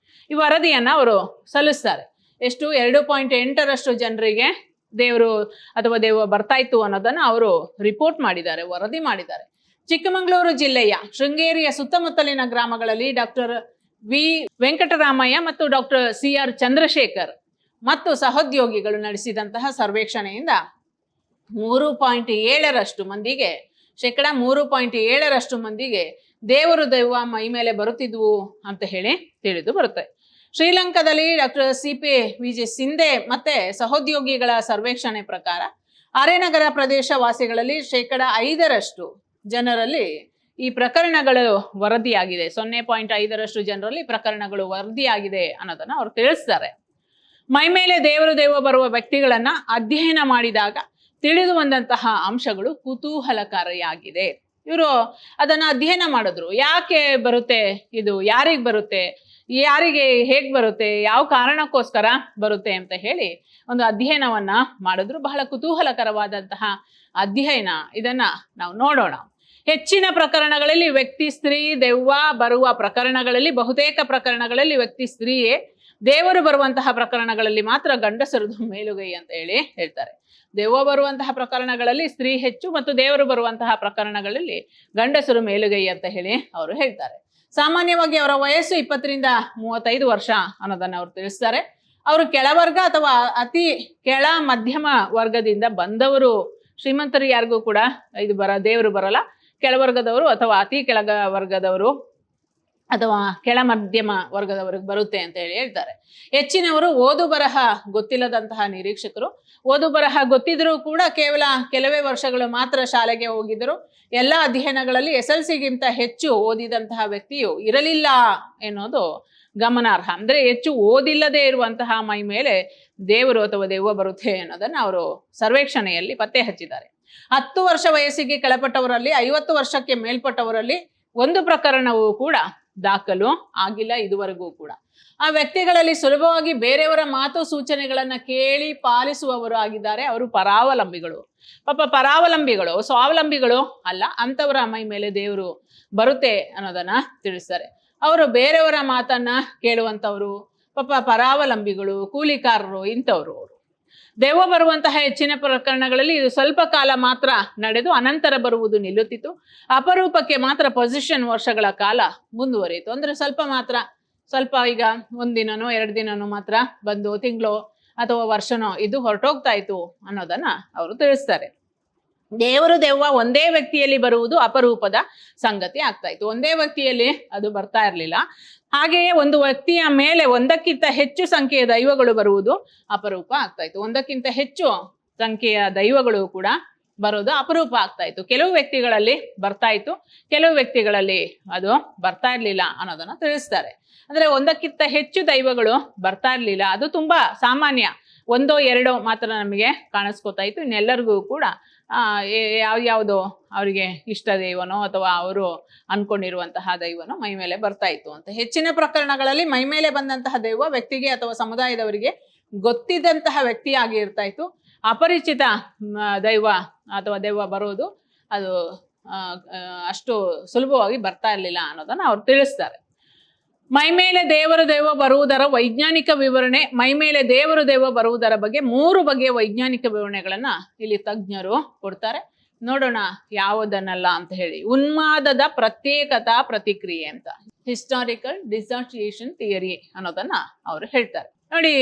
[SPEAKER 1] ಈ ವರದಿಯನ್ನ ಅವರು ಸಲ್ಲಿಸ್ತಾರೆ. ಎಷ್ಟು? 2.8% ಜನರಿಗೆ ದೇವರು ಅಥವಾ ದೆವ್ವ ಬರ್ತಾ ಇತ್ತು ಅನ್ನೋದನ್ನ ಅವರು ರಿಪೋರ್ಟ್ ಮಾಡಿದ್ದಾರೆ, ವರದಿ ಮಾಡಿದ್ದಾರೆ. ಚಿಕ್ಕಮಗಳೂರು ಜಿಲ್ಲೆಯ ಶೃಂಗೇರಿಯ ಸುತ್ತಮುತ್ತಲಿನ ಗ್ರಾಮಗಳಲ್ಲಿ ಡಾಕ್ಟರ್ ವಿ ವೆಂಕಟರಾಮಯ್ಯ ಮತ್ತು ಡಾಕ್ಟರ್ CR ಚಂದ್ರಶೇಖರ್ ಮತ್ತು ಸಹೋದ್ಯೋಗಿಗಳು ನಡೆಸಿದಂತಹ ಸರ್ವೇಕ್ಷಣೆಯಿಂದ 3.7% ಮಂದಿಗೆ 3.7% ಮಂದಿಗೆ ದೇವರು ದೆವ್ವ ಮೈ ಮೇಲೆ ಬರುತ್ತಿದ್ವು ಅಂತ ಹೇಳಿ ತಿಳಿದು ಬರುತ್ತೆ. ಶ್ರೀಲಂಕಾದಲ್ಲಿ ಡಾಕ್ಟರ್ CP ವಿಜಯ್ ಸಿಂಧೆ ಮತ್ತೆ ಸಹೋದ್ಯೋಗಿಗಳ ಸರ್ವೇಕ್ಷಣೆ ಪ್ರಕಾರ ಅರೆನಗರ ಪ್ರದೇಶ ವಾಸಿಗಳಲ್ಲಿ 5% ಜನರಲ್ಲಿ ಈ ಪ್ರಕರಣಗಳು ವರದಿಯಾಗಿದೆ. 0.5% ಜನರಲ್ಲಿ ಪ್ರಕರಣಗಳು ವರದಿಯಾಗಿದೆ ಅನ್ನೋದನ್ನ ಅವರು ತಿಳಿಸ್ತಾರೆ. ಮೈ ಮೇಲೆ ದೇವರು ದೆವ್ವ ಬರುವ ವ್ಯಕ್ತಿಗಳನ್ನ ಅಧ್ಯಯನ ಮಾಡಿದಾಗ ತಿಳಿದು ಬಂದಂತಹ ಅಂಶಗಳು ಕುತೂಹಲಕಾರಿಯಾಗಿದೆ. ಇವರು ಅದನ್ನ ಅಧ್ಯಯನ ಮಾಡಿದ್ರು. ಯಾಕೆ ಬರುತ್ತೆ, ಇದು ಯಾರಿಗೆ ಬರುತ್ತೆ, ಯಾರಿಗೆ ಹೇಗೆ ಬರುತ್ತೆ, ಯಾವ ಕಾರಣಕ್ಕೋಸ್ಕರ ಬರುತ್ತೆ ಅಂತ ಹೇಳಿ ಒಂದು ಅಧ್ಯಯನವನ್ನ ಮಾಡಿದ್ರು. ಬಹಳ ಕುತೂಹಲಕರವಾದಂತಹ ಅಧ್ಯಯನ. ಇದನ್ನ ನಾವು ನೋಡೋಣ. ಹೆಚ್ಚಿನ ಪ್ರಕರಣಗಳಲ್ಲಿ ವ್ಯಕ್ತಿ ಸ್ತ್ರೀ, ದೆವ್ವ ಬರುವ ಪ್ರಕರಣಗಳಲ್ಲಿ ಬಹುತೇಕ ಪ್ರಕರಣಗಳಲ್ಲಿ ವ್ಯಕ್ತಿ ಸ್ತ್ರೀಯೇ, ದೇವರು ಬರುವಂತಹ ಪ್ರಕರಣಗಳಲ್ಲಿ ಮಾತ್ರ ಗಂಡಸರದು ಮೇಲುಗೈ ಅಂತ ಹೇಳಿ ಹೇಳ್ತಾರೆ. ದೆವ್ವ ಬರುವಂತಹ ಪ್ರಕರಣಗಳಲ್ಲಿ ಸ್ತ್ರೀ ಹೆಚ್ಚು ಮತ್ತು ದೇವರು ಬರುವಂತಹ ಪ್ರಕರಣಗಳಲ್ಲಿ ಗಂಡಸರು ಮೇಲುಗೈ ಅಂತ ಹೇಳಿ ಅವರು ಹೇಳ್ತಾರೆ. ಸಾಮಾನ್ಯವಾಗಿ ಅವರ ವಯಸ್ಸು 20ರಿಂದ 35 ವರ್ಷ ಅನ್ನೋದನ್ನ ಅವರು ತಿಳಿಸ್ತಾರೆ. ಅವರು ಕೆಳವರ್ಗ ಅಥವಾ ಅತಿ ಕೆಳ ಮಧ್ಯಮ ವರ್ಗದಿಂದ ಬಂದವರು. ಶ್ರೀಮಂತರು ಯಾರಿಗೂ ಕೂಡ ಇದು ದೇವರು ಬರಲ್ಲ. ಕೆಳವರ್ಗದವರು ಅಥವಾ ಅತಿ ಕೆಳಗ ವರ್ಗದವರು ಅಥವಾ ಕೆಳ ಮಧ್ಯಮ ವರ್ಗದವರಿಗೆ ಬರುತ್ತೆ ಅಂತ ಹೇಳಿ ಹೇಳ್ತಾರೆ. ಹೆಚ್ಚಿನವರು ಓದು ಬರಹ ಗೊತ್ತಿಲ್ಲದಂತಹ ನಿರೀಕ್ಷಕರು. ಓದು ಬರಹ ಗೊತ್ತಿದ್ರೂ ಕೂಡ ಕೇವಲ ಕೆಲವೇ ವರ್ಷಗಳು ಮಾತ್ರ ಶಾಲೆಗೆ ಹೋಗಿದ್ದರು. ಎಲ್ಲ ಅಧ್ಯಯನಗಳಲ್ಲಿ SLCಗಿಂತ ಹೆಚ್ಚು ಓದಿದಂತಹ ವ್ಯಕ್ತಿಯು ಇರಲಿಲ್ಲ ಎನ್ನುವುದು ಗಮನಾರ್ಹ. ಅಂದರೆ ಹೆಚ್ಚು ಓದಿಲ್ಲದೆ ಇರುವಂತಹ ಮೈ ಮೇಲೆ ದೇವರು ಅಥವಾ ದೆವ್ವ ಬರುತ್ತೆ ಅನ್ನೋದನ್ನು ಅವರು ಸರ್ವೇಕ್ಷಣೆಯಲ್ಲಿ ಪತ್ತೆ ಹಚ್ಚಿದ್ದಾರೆ. 10 ವರ್ಷ ವಯಸ್ಸಿಗೆ ಕೆಳಪಟ್ಟವರಲ್ಲಿ 50 ವರ್ಷಕ್ಕೆ ಮೇಲ್ಪಟ್ಟವರಲ್ಲಿ ಒಂದು ಪ್ರಕರಣವೂ ಕೂಡ ದಾಖಲು ಆಗಿಲ್ಲ ಇದುವರೆಗೂ ಕೂಡ. ಆ ವ್ಯಕ್ತಿಗಳಲ್ಲಿ ಸುಲಭವಾಗಿ ಬೇರೆಯವರ ಮಾತು ಸೂಚನೆಗಳನ್ನ ಕೇಳಿ ಪಾಲಿಸುವವರು ಆಗಿದ್ದಾರೆ. ಅವರು ಪರಾವಲಂಬಿಗಳು. ಪಾಪ ಪರಾವಲಂಬಿಗಳು, ಸ್ವಾವಲಂಬಿಗಳು ಅಲ್ಲ. ಅಂಥವರ ಮೈ ಮೇಲೆ ದೇವರು ಬರುತ್ತೆ ಅನ್ನೋದನ್ನ ತಿಳಿಸ್ತಾರೆ. ಅವರು ಬೇರೆಯವರ ಮಾತನ್ನ ಕೇಳುವಂಥವ್ರು, ಪಾಪ ಪರಾವಲಂಬಿಗಳು, ಕೂಲಿಕಾರರು, ಇಂಥವ್ರು ಅವರು. ದೆವ್ವ ಬರುವಂತಹ ಹೆಚ್ಚಿನ ಪ್ರಕರಣಗಳಲ್ಲಿ ಇದು ಸ್ವಲ್ಪ ಕಾಲ ಮಾತ್ರ ನಡೆದು ಅನಂತರ ಬರುವುದು ನಿಲ್ಲುತ್ತಿತ್ತು. ಅಪರೂಪಕ್ಕೆ ಮಾತ್ರ ಪೊಸಿಷನ್ ವರ್ಷಗಳ ಕಾಲ ಮುಂದುವರಿಯಿತು. ಅಂದ್ರೆ ಸ್ವಲ್ಪ ಈಗ 1 ದಿನನೋ 2 ದಿನನೋ ಮಾತ್ರ ಬಂದು ತಿಂಗಳು ಅಥವಾ ವರ್ಷನೋ ಇದು ಹೊರಟೋಗ್ತಾ ಇತ್ತು ಅನ್ನೋದನ್ನ ಅವರು ತಿಳಿಸ್ತಾರೆ. ದೇವರು ದೆವ್ವ ಒಂದೇ ವ್ಯಕ್ತಿಯಲ್ಲಿ ಬರುವುದು ಅಪರೂಪದ ಸಂಗತಿ ಆಗ್ತಾ ಇತ್ತು. ಒಂದೇ ವ್ಯಕ್ತಿಯಲ್ಲಿ ಅದು ಬರ್ತಾ ಇರಲಿಲ್ಲ. ಹಾಗೆಯೇ ಒಂದು ವ್ಯಕ್ತಿಯ ಮೇಲೆ ಒಂದಕ್ಕಿಂತ ಹೆಚ್ಚು ಸಂಖ್ಯೆಯ ದೈವಗಳು ಬರುವುದು ಅಪರೂಪ ಆಗ್ತಾ ಇತ್ತು. ಒಂದಕ್ಕಿಂತ ಹೆಚ್ಚು ಸಂಖ್ಯೆಯ ದೈವಗಳು ಕೂಡ ಬರೋದು ಅಪರೂಪ ಆಗ್ತಾ ಇತ್ತು. ಕೆಲವು ವ್ಯಕ್ತಿಗಳಲ್ಲಿ ಬರ್ತಾ ಇತ್ತು, ಕೆಲವು ವ್ಯಕ್ತಿಗಳಲ್ಲಿ ಅದು ಬರ್ತಾ ಇರಲಿಲ್ಲ ಅನ್ನೋದನ್ನ ತಿಳಿಸ್ತಾರೆ. ಅಂದ್ರೆ ಒಂದಕ್ಕಿಂತ ಹೆಚ್ಚು ದೈವಗಳು ಬರ್ತಾ ಇರಲಿಲ್ಲ. ಅದು ತುಂಬಾ ಸಾಮಾನ್ಯ. 1 2 ಮಾತ್ರ ನಮಗೆ ಕಾಣಿಸ್ಕೊತಾ ಇತ್ತು. ಇನ್ನೆಲ್ಲರಿಗೂ ಕೂಡ ಯಾವ್ಯಾವುದೋ ಅವರಿಗೆ ಇಷ್ಟ ದೈವನೋ ಅಥವಾ ಅವರು ಅನ್ಕೊಂಡಿರುವಂತಹ ದೈವನೋ ಮೈ ಮೇಲೆ ಬರ್ತಾ ಇತ್ತು ಅಂತ. ಹೆಚ್ಚಿನ ಪ್ರಕರಣಗಳಲ್ಲಿ ಮೈ ಮೇಲೆ ಬಂದಂತಹ ದೈವ ವ್ಯಕ್ತಿಗೆ ಅಥವಾ ಸಮುದಾಯದವರಿಗೆ ಗೊತ್ತಿದ್ದಂತಹ ವ್ಯಕ್ತಿಯಾಗಿ ಇರ್ತಾ ಇತ್ತು. ಅಪರಿಚಿತ ದೈವ ಅಥವಾ ದೆವ್ವ ಬರೋದು ಅದು ಅಷ್ಟು ಸುಲಭವಾಗಿ ಬರ್ತಾ ಇರಲಿಲ್ಲ ಅನ್ನೋದನ್ನ ಅವ್ರು ತಿಳಿಸ್ತಾರೆ. ಮೈ ಮೇಲೆ ದೇವರು ದೆವ್ವ ಬರುವುದರ ವೈಜ್ಞಾನಿಕ ವಿವರಣೆ. ಮೈ ಮೇಲೆ ದೇವರು ದೆವ್ವ ಬರುವುದರ ಬಗ್ಗೆ 3 ಬಗೆಯ ವೈಜ್ಞಾನಿಕ ವಿವರಣೆಗಳನ್ನ ಇಲ್ಲಿ ತಜ್ಞರು ಕೊಡ್ತಾರೆ. ನೋಡೋಣ ಯಾವುದನ್ನಲ್ಲ ಅಂತ ಹೇಳಿ. ಉನ್ಮಾದದ ಪ್ರತ್ಯೇಕತಾ ಪ್ರತಿಕ್ರಿಯೆ ಅಂತ, ಹಿಸ್ಟಾರಿಕಲ್ ಡಿಸಾಸಿಯೇಷನ್ ಥಿಯರಿ ಅನ್ನೋದನ್ನ ಅವರು ಹೇಳ್ತಾರೆ. ನೋಡಿ,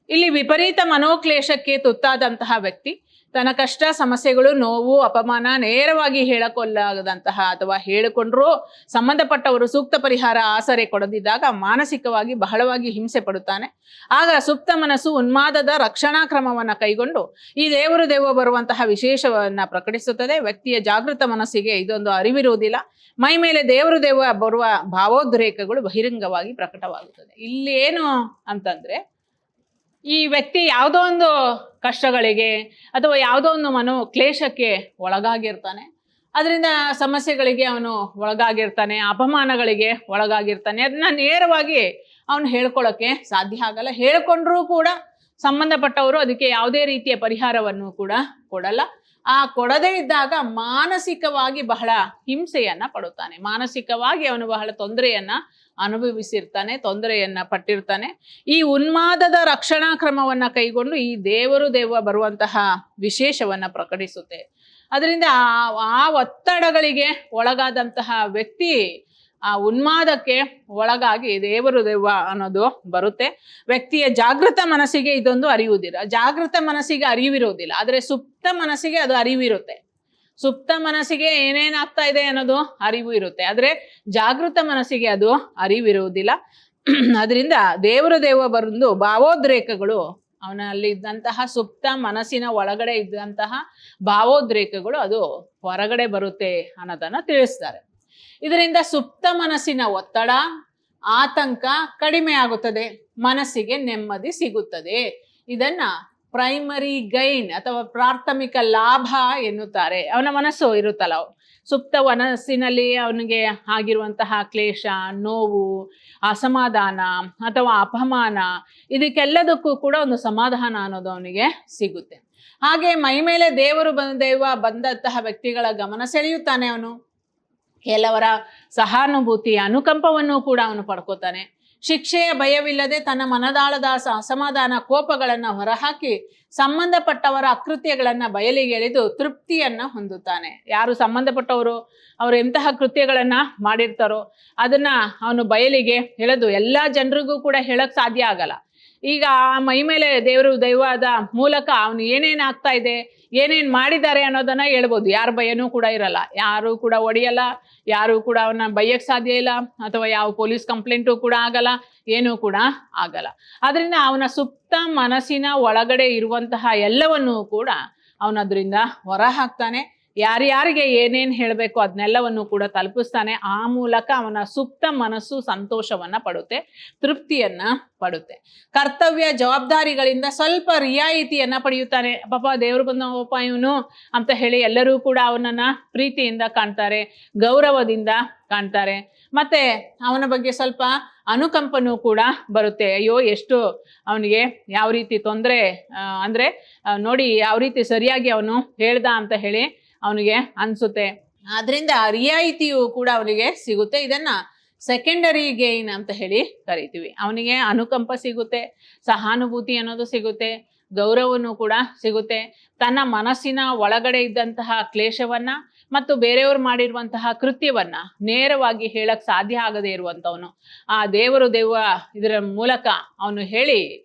[SPEAKER 1] ಇಲ್ಲಿ ವಿಪರೀತ ಮನೋಕ್ಲೇಶಕ್ಕೆ ತುತ್ತಾದಂತಹ ವ್ಯಕ್ತಿ ತನ್ನ ಕಷ್ಟ, ಸಮಸ್ಯೆಗಳು, ನೋವು, ಅಪಮಾನ ನೇರವಾಗಿ ಹೇಳಕೊಳ್ಳದಂತಹ ಅಥವಾ ಹೇಳಿಕೊಂಡ್ರೂ ಸಂಬಂಧಪಟ್ಟವರು ಸೂಕ್ತ ಪರಿಹಾರ ಆಸರೆ ಕೊಡದಿದ್ದಾಗ ಮಾನಸಿಕವಾಗಿ ಬಹಳವಾಗಿ ಹಿಂಸೆ ಪಡುತ್ತಾನೆ. ಆಗ ಸುಪ್ತ ಮನಸ್ಸು ಉನ್ಮಾದದ ರಕ್ಷಣಾ ಕ್ರಮವನ್ನು ಕೈಗೊಂಡು ಈ ದೇವರು ದೆವ್ವ ಬರುವಂತಹ ವಿಶೇಷವನ್ನ ಪ್ರಕಟಿಸುತ್ತದೆ. ವ್ಯಕ್ತಿಯ ಜಾಗೃತ ಮನಸ್ಸಿಗೆ ಇದೊಂದು ಅರಿವಿರುವುದಿಲ್ಲ. ಮೈ ಮೇಲೆ ದೇವರು ದೆವ್ವ ಬರುವ ಭಾವೋದ್ರೇಕಗಳು ಬಹಿರಂಗವಾಗಿ ಪ್ರಕಟವಾಗುತ್ತದೆ. ಇಲ್ಲಿ ಏನು ಅಂತಂದ್ರೆ, ಈ ವ್ಯಕ್ತಿ ಯಾವುದೋ ಒಂದು ಕಷ್ಟಗಳಿಗೆ ಅಥವಾ ಯಾವುದೋ ಒಂದು ಕ್ಲೇಶಕ್ಕೆ ಒಳಗಾಗಿರ್ತಾನೆ. ಅದರಿಂದ ಸಮಸ್ಯೆಗಳಿಗೆ ಅವನು ಒಳಗಾಗಿರ್ತಾನೆ, ಅಪಮಾನಗಳಿಗೆ ಒಳಗಾಗಿರ್ತಾನೆ. ಅದನ್ನ ನೇರವಾಗಿ ಅವನು ಹೇಳ್ಕೊಳ್ಳೋಕ್ಕೆ ಸಾಧ್ಯ ಆಗಲ್ಲ. ಹೇಳ್ಕೊಂಡ್ರೂ ಕೂಡ ಸಂಬಂಧಪಟ್ಟವರು ಅದಕ್ಕೆ ಯಾವುದೇ ರೀತಿಯ ಪರಿಹಾರವನ್ನು ಕೂಡ ಕೊಡಲ್ಲ. ಆ ಕೊಡದೇ ಇದ್ದಾಗ ಮಾನಸಿಕವಾಗಿ ಬಹಳ ಹಿಂಸೆಯನ್ನ ಪಡುತ್ತಾನೆ. ಮಾನಸಿಕವಾಗಿ ಅವನು ಬಹಳ ತೊಂದರೆಯನ್ನ ಅನುಭವಿಸಿರ್ತಾನೆ, ತೊಂದರೆಯನ್ನ ಪಟ್ಟಿರ್ತಾನೆ. ಈ ಉನ್ಮಾದದ ರಕ್ಷಣಾ ಕ್ರಮವನ್ನ ಕೈಗೊಂಡು ಈ ದೇವರು ದೆವ್ವ ಬರುವಂತಹ ವಿಶೇಷವನ್ನ ಪ್ರಕಟಿಸುತ್ತೆ. ಅದರಿಂದ ಆ ಒತ್ತಡಗಳಿಗೆ ಒಳಗಾದಂತಹ ವ್ಯಕ್ತಿ ಆ ಉನ್ಮಾದಕ್ಕೆ ಒಳಗಾಗಿ ದೇವರು ದೆವ್ವ ಅನ್ನೋದು ಬರುತ್ತೆ. ವ್ಯಕ್ತಿಯ ಜಾಗೃತ ಮನಸ್ಸಿಗೆ ಇದೊಂದು ಅರಿಯುವುದಿಲ್ಲ. ಜಾಗೃತ ಮನಸ್ಸಿಗೆ ಅರಿವಿರುವುದಿಲ್ಲ, ಆದರೆ ಸುಪ್ತ ಮನಸ್ಸಿಗೆ ಅದು ಅರಿವಿರುತ್ತೆ. ಸುಪ್ತ ಮನಸ್ಸಿಗೆ ಏನೇನಾಗ್ತಾ ಇದೆ ಅನ್ನೋದು ಅರಿವು ಇರುತ್ತೆ, ಆದರೆ ಜಾಗೃತ ಮನಸ್ಸಿಗೆ ಅದು ಅರಿವಿರುವುದಿಲ್ಲ. ಅದರಿಂದ ದೇವರು ದೆವ್ವ ಬಂದು ಭಾವೋದ್ರೇಕಗಳು, ಅವನಲ್ಲಿ ಇದ್ದಂತಹ ಸುಪ್ತ ಮನಸ್ಸಿನ ಒಳಗಡೆ ಇದ್ದಂತಹ ಭಾವೋದ್ರೇಕಗಳು ಅದು ಹೊರಗಡೆ ಬರುತ್ತೆ ಅನ್ನೋದನ್ನ ತಿಳಿಸ್ತಾರೆ. ಇದರಿಂದ ಸುಪ್ತ ಮನಸ್ಸಿನ ಒತ್ತಡ, ಆತಂಕ ಕಡಿಮೆ ಆಗುತ್ತದೆ, ಮನಸ್ಸಿಗೆ ನೆಮ್ಮದಿ ಸಿಗುತ್ತದೆ. ಇದನ್ನ ಪ್ರೈಮರಿ ಗೈನ್ ಅಥವಾ ಪ್ರಾಥಮಿಕ ಲಾಭ ಎನ್ನುತ್ತಾರೆ. ಅವನ ಮನಸ್ಸು ಇರುತ್ತಲ್ಲ, ಸುಪ್ತ ಮನಸ್ಸಿನಲ್ಲಿ ಅವನಿಗೆ ಆಗಿರುವಂತಹ ಕ್ಲೇಶ, ನೋವು, ಅಸಮಾಧಾನ ಅಥವಾ ಅಪಮಾನ, ಇದಕ್ಕೆಲ್ಲದಕ್ಕೂ ಕೂಡ ಒಂದು ಸಮಾಧಾನ ಅನ್ನೋದು ಅವನಿಗೆ ಸಿಗುತ್ತೆ. ಹಾಗೆ ಮೈ ಮೇಲೆ ದೈವ ಬಂದಂತಹ ವ್ಯಕ್ತಿಗಳ ಗಮನ ಸೆಳೆಯುತ್ತಾನೆ. ಅವನು ಕೆಲವರ ಸಹಾನುಭೂತಿ, ಅನುಕಂಪವನ್ನು ಕೂಡ ಅವನು ಪಡ್ಕೋತಾನೆ. ಶಿಕ್ಷೆಯ ಭಯವಿಲ್ಲದೆ ತನ್ನ ಮನದಾಳದ ಅಸಮಾಧಾನ, ಕೋಪಗಳನ್ನು ಹೊರಹಾಕಿ ಸಂಬಂಧಪಟ್ಟವರ ಅಕೃತ್ಯಗಳನ್ನ ಬಯಲಿಗೆ ಎಳೆದು ತೃಪ್ತಿಯನ್ನ ಹೊಂದುತ್ತಾನೆ. ಯಾರು ಸಂಬಂಧಪಟ್ಟವರು, ಅವರು ಎಂತಹ ಕೃತ್ಯಗಳನ್ನ ಮಾಡಿರ್ತಾರೋ ಅದನ್ನ ಅವನು ಬಯಲಿಗೆ ಎಳೆದು ಎಲ್ಲ ಜನರಿಗೂ ಕೂಡ ಹೇಳಕ್ ಸಾಧ್ಯ ಆಗಲ್ಲ. ಈಗ ಆ ಮೈ ಮೇಲೆ ದೈವದ ಮೂಲಕ ಅವನು ಏನೇನು ಆಗ್ತಾ ಇದೆ, ಏನೇನು ಮಾಡಿದ್ದಾರೆ ಅನ್ನೋದನ್ನ ಹೇಳ್ಬೋದು. ಯಾರ ಭಯನೂ ಕೂಡ ಇರಲ್ಲ, ಯಾರು ಕೂಡ ಒಡೆಯಲ್ಲ, ಯಾರು ಕೂಡ ಅವನ್ನ ಬೈಯಕ್ಕೆ ಸಾಧ್ಯ ಇಲ್ಲ, ಅಥವಾ ಯಾವ ಪೊಲೀಸ್ ಕಂಪ್ಲೇಂಟು ಕೂಡ ಆಗಲ್ಲ, ಏನೂ ಕೂಡ ಆಗಲ್ಲ. ಅದರಿಂದ ಅವನ ಸುಪ್ತ ಮನಸ್ಸಿನ ಒಳಗಡೆ ಇರುವಂತಹ ಎಲ್ಲವನ್ನೂ ಕೂಡ ಅವನದ್ರಿಂದ ಹೊರ ಹಾಕ್ತಾನೆ. ಯಾರ್ಯಾರಿಗೆ ಏನೇನು ಹೇಳಬೇಕು ಅದನ್ನೆಲ್ಲವನ್ನು ಕೂಡ ತಲುಪಿಸ್ತಾನೆ. ಆ ಮೂಲಕ ಅವನ ಸುಪ್ತ ಮನಸ್ಸು ಸಂತೋಷವನ್ನ ಪಡುತ್ತೆ, ತೃಪ್ತಿಯನ್ನ ಪಡುತ್ತೆ. ಕರ್ತವ್ಯ ಜವಾಬ್ದಾರಿಗಳಿಂದ ಸ್ವಲ್ಪ ರಿಯಾಯಿತಿಯನ್ನ ಪಡೆಯುತ್ತಾನೆ. ಪಾಪ ದೇವರು ಬಂದಪ್ಪ ಇವನು ಅಂತ ಹೇಳಿ ಎಲ್ಲರೂ ಕೂಡ ಅವನನ್ನ ಪ್ರೀತಿಯಿಂದ ಕಾಣ್ತಾರೆ, ಗೌರವದಿಂದ ಕಾಣ್ತಾರೆ. ಮತ್ತೆ ಅವನ ಬಗ್ಗೆ ಸ್ವಲ್ಪ ಅನುಕಂಪನೂ ಕೂಡ ಬರುತ್ತೆ. ಅಯ್ಯೋ ಎಷ್ಟು ಅವನಿಗೆ ಯಾವ ರೀತಿ ತೊಂದರೆ ಅಂದ್ರೆ ನೋಡಿ ಯಾವ ರೀತಿ ಸರಿಯಾಗಿ ಅವನು ಹೇಳ್ದ ಅಂತ ಹೇಳಿ ಅವನಿಗೆ ಅನ್ಸುತ್ತೆ. ಆದ್ರಿಂದ ರಿಯಾಯಿತಿಯು ಕೂಡ ಅವನಿಗೆ ಸಿಗುತ್ತೆ. ಇದನ್ನ ಸೆಕೆಂಡರಿ ಗೇನ್ ಅಂತ ಹೇಳಿ ಕರಿತೀವಿ. ಅವನಿಗೆ ಅನುಕಂಪ ಸಿಗುತ್ತೆ, ಸಹಾನುಭೂತಿ ಅನ್ನೋದು ಸಿಗುತ್ತೆ, ಗೌರವನೂ ಕೂಡ ಸಿಗುತ್ತೆ. ತನ್ನ ಮನಸ್ಸಿನ ಒಳಗಡೆ ಇದ್ದಂತಹ ಕ್ಲೇಶವನ್ನ ಮತ್ತು ಬೇರೆಯವರು ಮಾಡಿರುವಂತಹ ಕೃತ್ಯವನ್ನ ನೇರವಾಗಿ ಹೇಳಕ್ ಸಾಧ್ಯ ಆಗದೆ ಇರುವಂಥವನು ಆ ದೈವ ಇದರ ಮೂಲಕ ಅವನು ಹೇಳಿ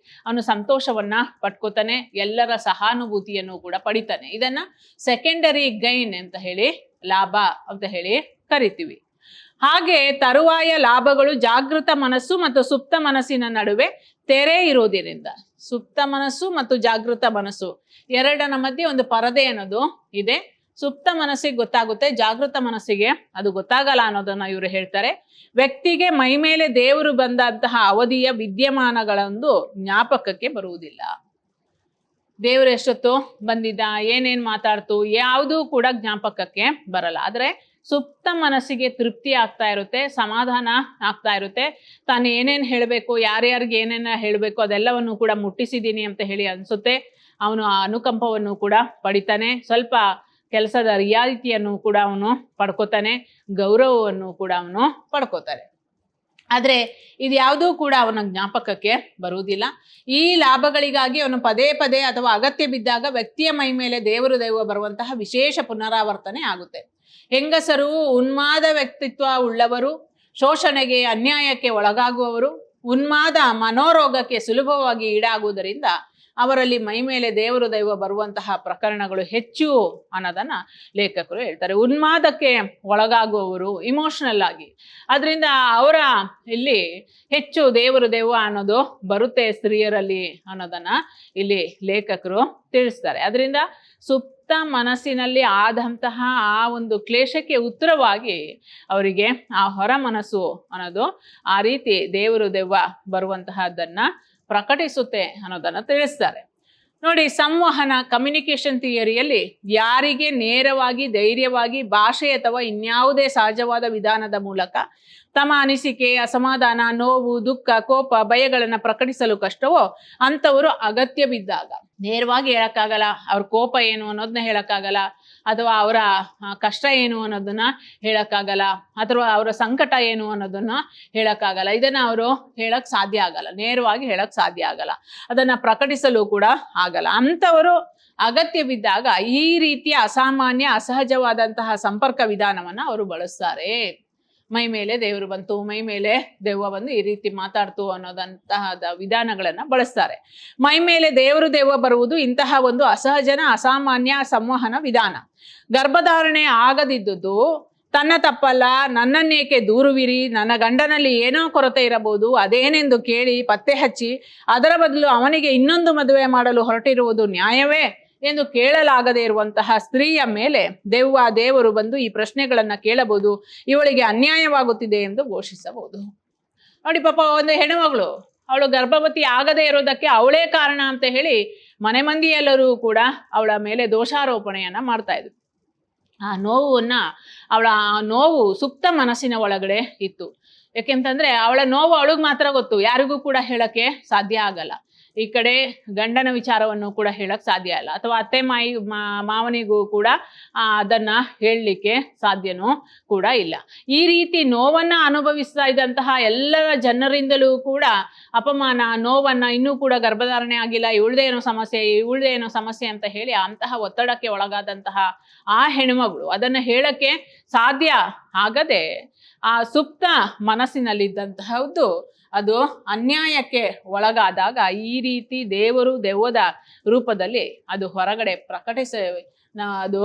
[SPEAKER 1] ಅವನು ಸಂತೋಷವನ್ನ ಪಡ್ಕೋತಾನೆ, ಎಲ್ಲರ ಸಹಾನುಭೂತಿಯನ್ನು ಕೂಡ ಪಡಿತಾನೆ. ಇದನ್ನ ಸೆಕೆಂಡರಿ ಗೈನ್ ಅಂತ ಹೇಳಿ, ಲಾಭ ಅಂತ ಹೇಳಿ ಕರಿತೀವಿ. ಹಾಗೆ ತರುವಾಯ ಲಾಭಗಳು ಜಾಗೃತ ಮನಸ್ಸು ಮತ್ತು ಸುಪ್ತ ಮನಸ್ಸಿನ ನಡುವೆ ತೆರೆ ಇರೋದ್ರಿಂದ, ಸುಪ್ತ ಮನಸ್ಸು ಮತ್ತು ಜಾಗೃತ ಮನಸ್ಸು ಎರಡರ ಮಧ್ಯೆ ಒಂದು ಪರದೆ ಅನ್ನೋದು ಇದೆ. ಸುಪ್ತ ಮನಸ್ಸಿಗೆ ಗೊತ್ತಾಗುತ್ತೆ, ಜಾಗೃತ ಮನಸ್ಸಿಗೆ ಅದು ಗೊತ್ತಾಗಲ್ಲ ಅನ್ನೋದನ್ನ ಇವರು ಹೇಳ್ತಾರೆ. ವ್ಯಕ್ತಿಗೆ ಮೈ ಮೇಲೆ ದೇವರು ಬಂದಂತಹ ಅವಧಿಯ ವಿದ್ಯಮಾನಗಳೊಂದು ಜ್ಞಾಪಕಕ್ಕೆ ಬರುವುದಿಲ್ಲ. ದೇವರು ಎಷ್ಟೊತ್ತು ಬಂದಿದ್ದ, ಏನೇನ್ ಮಾತಾಡ್ತು, ಯಾವುದೂ ಕೂಡ ಜ್ಞಾಪಕಕ್ಕೆ ಬರಲ್ಲ. ಆದ್ರೆ ಸುಪ್ತ ಮನಸ್ಸಿಗೆ ತೃಪ್ತಿ ಆಗ್ತಾ ಇರುತ್ತೆ, ಸಮಾಧಾನ ಆಗ್ತಾ ಇರುತ್ತೆ. ತಾನು ಏನೇನು ಹೇಳಬೇಕು, ಯಾರ್ಯಾರಿಗೆ ಏನೇನ ಹೇಳಬೇಕು ಅದೆಲ್ಲವನ್ನು ಕೂಡ ಮುಟ್ಟಿಸಿದ್ದೀನಿ ಅಂತ ಹೇಳಿ ಅನ್ಸುತ್ತೆ. ಅವನು ಆ ಅನುಕಂಪವನ್ನು ಕೂಡ ಪಡಿತಾನೆ, ಸ್ವಲ್ಪ ಕೆಲಸದ ರಿಯಾಯಿತಿಯನ್ನು ಕೂಡ ಅವನು ಪಡ್ಕೋತಾನೆ, ಗೌರವವನ್ನು ಕೂಡ ಅವನು ಪಡ್ಕೋತಾನೆ. ಆದರೆ ಇದು ಯಾವುದೂ ಕೂಡ ಅವನ ಜ್ಞಾಪಕಕ್ಕೆ ಬರುವುದಿಲ್ಲ. ಈ ಲಾಭಗಳಿಗಾಗಿ ಅವನು ಪದೇ ಪದೇ ಅಥವಾ ಅಗತ್ಯ ಬಿದ್ದಾಗ ವ್ಯಕ್ತಿಯ ಮೈ ಮೇಲೆ ದೈವ ಬರುವಂತಹ ವಿಶೇಷ ಪುನರಾವರ್ತನೆ ಆಗುತ್ತೆ. ಹೆಂಗಸರು ಉನ್ಮಾದ ವ್ಯಕ್ತಿತ್ವ ಉಳ್ಳವರು, ಶೋಷಣೆಗೆ ಅನ್ಯಾಯಕ್ಕೆ ಒಳಗಾಗುವವರು, ಉನ್ಮಾದ ಮನೋರೋಗಕ್ಕೆ ಸುಲಭವಾಗಿ ಈಡಾಗುವುದರಿಂದ ಅವರಲ್ಲಿ ಮೈ ಮೇಲೆ ದೈವ ಬರುವಂತಹ ಪ್ರಕರಣಗಳು ಹೆಚ್ಚು ಅನ್ನೋದನ್ನ ಲೇಖಕರು ಹೇಳ್ತಾರೆ. ಉನ್ಮಾದಕ್ಕೆ ಒಳಗಾಗುವವರು ಇಮೋಷನಲ್ ಆಗಿ, ಅದರಿಂದ ಅವರ ಇಲ್ಲಿ ಹೆಚ್ಚು ದೈವ ಅನ್ನೋದು ಬರುತ್ತೆ ಸ್ತ್ರೀಯರಲ್ಲಿ ಅನ್ನೋದನ್ನ ಇಲ್ಲಿ ಲೇಖಕರು ತಿಳಿಸ್ತಾರೆ. ಅದರಿಂದ ಸುಪ್ತ ಮನಸ್ಸಿನಲ್ಲಿ ಆದಂತಹ ಆ ಒಂದು ಕ್ಲೇಶಕ್ಕೆ ಉತ್ತರವಾಗಿ ಅವರಿಗೆ ಆ ಹೊರ ಮನಸ್ಸು ಅನ್ನೋದು ಆ ರೀತಿ ದೈವ ಬರುವಂತಹದ್ದನ್ನ ಪ್ರಕಟಿಸುತ್ತೆ ಅನ್ನೋದನ್ನ ತಿಳಿಸ್ತಾರೆ. ನೋಡಿ, ಸಂವಹನ ಕಮ್ಯುನಿಕೇಶನ್ ಥಿಯರಿಯಲ್ಲಿ ಯಾರಿಗೆ ನೇರವಾಗಿ ಧೈರ್ಯವಾಗಿ ಭಾಷೆ ಅಥವಾ ಇನ್ಯಾವುದೇ ಸಹಜವಾದ ವಿಧಾನದ ಮೂಲಕ ತಮ್ಮ ಅನಿಸಿಕೆ, ಅಸಮಾಧಾನ, ನೋವು, ದುಃಖ, ಕೋಪ, ಭಯಗಳನ್ನು ಪ್ರಕಟಿಸಲು ಕಷ್ಟವೋ ಅಂಥವರು ಅಗತ್ಯ ಬಿದ್ದಾಗ ನೇರವಾಗಿ ಹೇಳಕ್ಕಾಗಲ್ಲ. ಅವ್ರ ಕೋಪ ಏನು ಅನ್ನೋದನ್ನ ಹೇಳಕ್ಕಾಗಲ್ಲ, ಅಥವಾ ಅವರ ಕಷ್ಟ ಏನು ಅನ್ನೋದನ್ನ ಹೇಳಕ್ಕಾಗಲ್ಲ, ಅಥವಾ ಅವರ ಸಂಕಟ ಏನು ಅನ್ನೋದನ್ನ ಹೇಳಕ್ಕಾಗಲ್ಲ. ಇದನ್ನ ಅವರು ಹೇಳಕ್ ಸಾಧ್ಯ ಆಗಲ್ಲ, ನೇರವಾಗಿ ಹೇಳಕ್ ಸಾಧ್ಯ ಆಗಲ್ಲ, ಅದನ್ನ ಪ್ರಕಟಿಸಲು ಕೂಡ ಆಗಲ್ಲ. ಅಂಥವರು ಅಗತ್ಯ ಬಿದ್ದಾಗ ಈ ರೀತಿಯ ಅಸಾಮಾನ್ಯ, ಅಸಹಜವಾದಂತಹ ಸಂಪರ್ಕ ವಿಧಾನವನ್ನ ಅವರು ಬಳಸ್ತಾರೆ. ಮೈ ಮೇಲೆ ದೇವರು ಬಂತು, ಮೈ ಮೇಲೆ ದೆವ್ವ ಬಂದು ಈ ರೀತಿ ಮಾತಾಡ್ತು ಅನ್ನೋದಂತಹ ವಿಧಾನಗಳನ್ನ ಬಳಸ್ತಾರೆ. ಮೈ ಮೇಲೆ ದೆವ್ವ ಬರುವುದು ಇಂತಹ ಒಂದು ಅಸಹಜನ, ಅಸಾಮಾನ್ಯ ಸಂವಹನ ವಿಧಾನ. ಗರ್ಭಧಾರಣೆ ಆಗದಿದ್ದುದು ತನ್ನ ತಪ್ಪಲ್ಲ, ನನ್ನನ್ನೇಕೆ ದೂರುವಿರಿ, ನನ್ನ ಗಂಡನಲ್ಲಿ ಏನೋ ಕೊರತೆ ಇರಬಹುದು, ಅದೇನೆಂದು ಕೇಳಿ ಪತ್ತೆ ಹಚ್ಚಿ ಅದರ ಬದಲು ಅವನಿಗೆ ಇನ್ನೊಂದು ಮದುವೆ ಮಾಡಲು ಹೊರಟಿರುವುದು ನ್ಯಾಯವೇ ಎಂದು ಕೇಳಲಾಗದೇ ಇರುವಂತಹ ಸ್ತ್ರೀಯ ಮೇಲೆ ದೇವರು ಬಂದು ಈ ಪ್ರಶ್ನೆಗಳನ್ನ ಕೇಳಬಹುದು, ಇವಳಿಗೆ ಅನ್ಯಾಯವಾಗುತ್ತಿದೆ ಎಂದು ಘೋಷಿಸಬಹುದು. ನೋಡಿ, ಪಾಪ ಒಂದು ಹೆಣ್ಣುಮಗಳು, ಅವಳು ಗರ್ಭವತಿ ಆಗದೇ ಇರೋದಕ್ಕೆ ಅವಳೇ ಕಾರಣ ಅಂತ ಹೇಳಿ ಮನೆ ಮಂದಿ ಎಲ್ಲರೂ ಕೂಡ ಅವಳ ಮೇಲೆ ದೋಷಾರೋಪಣೆಯನ್ನ ಮಾಡ್ತಾ ಇದ್ರು. ಆ ನೋವನ್ನ ಆ ನೋವು ಸುಪ್ತ ಮನಸ್ಸಿನ ಒಳಗಡೆ ಇತ್ತು. ಯಾಕೆಂತಂದ್ರೆ ಅವಳ ನೋವು ಅವಳಿಗೆ ಮಾತ್ರ ಗೊತ್ತು, ಯಾರಿಗೂ ಕೂಡ ಹೇಳಕ್ಕೆ ಸಾಧ್ಯ ಆಗಲ್ಲ. ಈ ಕಡೆ ಗಂಡನ ವಿಚಾರವನ್ನು ಕೂಡ ಹೇಳಕ್ ಸಾಧ್ಯ ಇಲ್ಲ, ಅಥವಾ ಅತ್ತೆ ಮಾವನಿಗೂ ಕೂಡ ಅದನ್ನ ಹೇಳಲಿಕ್ಕೆ ಸಾಧ್ಯನೂ ಕೂಡ ಇಲ್ಲ. ಈ ರೀತಿ ನೋವನ್ನ ಅನುಭವಿಸ್ತಾ ಇದ್ದಂತಹ ಎಲ್ಲ ಜನರಿಂದಲೂ ಕೂಡ ಅಪಮಾನ, ನೋವನ್ನ, ಇನ್ನೂ ಕೂಡ ಗರ್ಭಧಾರಣೆ ಆಗಿಲ್ಲ, ಇವಳದೇ ಏನೋ ಸಮಸ್ಯೆ ಅಂತ ಹೇಳಿ ಅಂತಹ ಒತ್ತಡಕ್ಕೆ ಒಳಗಾದಂತಹ ಆ ಹೆಣ್ಮಗಳು ಅದನ್ನ ಹೇಳಕ್ಕೆ ಸಾಧ್ಯ ಆಗದೆ ಆ ಸುಪ್ತ ಮನಸ್ಸಿನಲ್ಲಿದ್ದಂತಹದ್ದು ಅದು ಅನ್ಯಾಯಕ್ಕೆ ಒಳಗಾದಾಗ ಈ ರೀತಿ ದೆವ್ವದ ರೂಪದಲ್ಲಿ ಅದು ಹೊರಗಡೆ ಅದು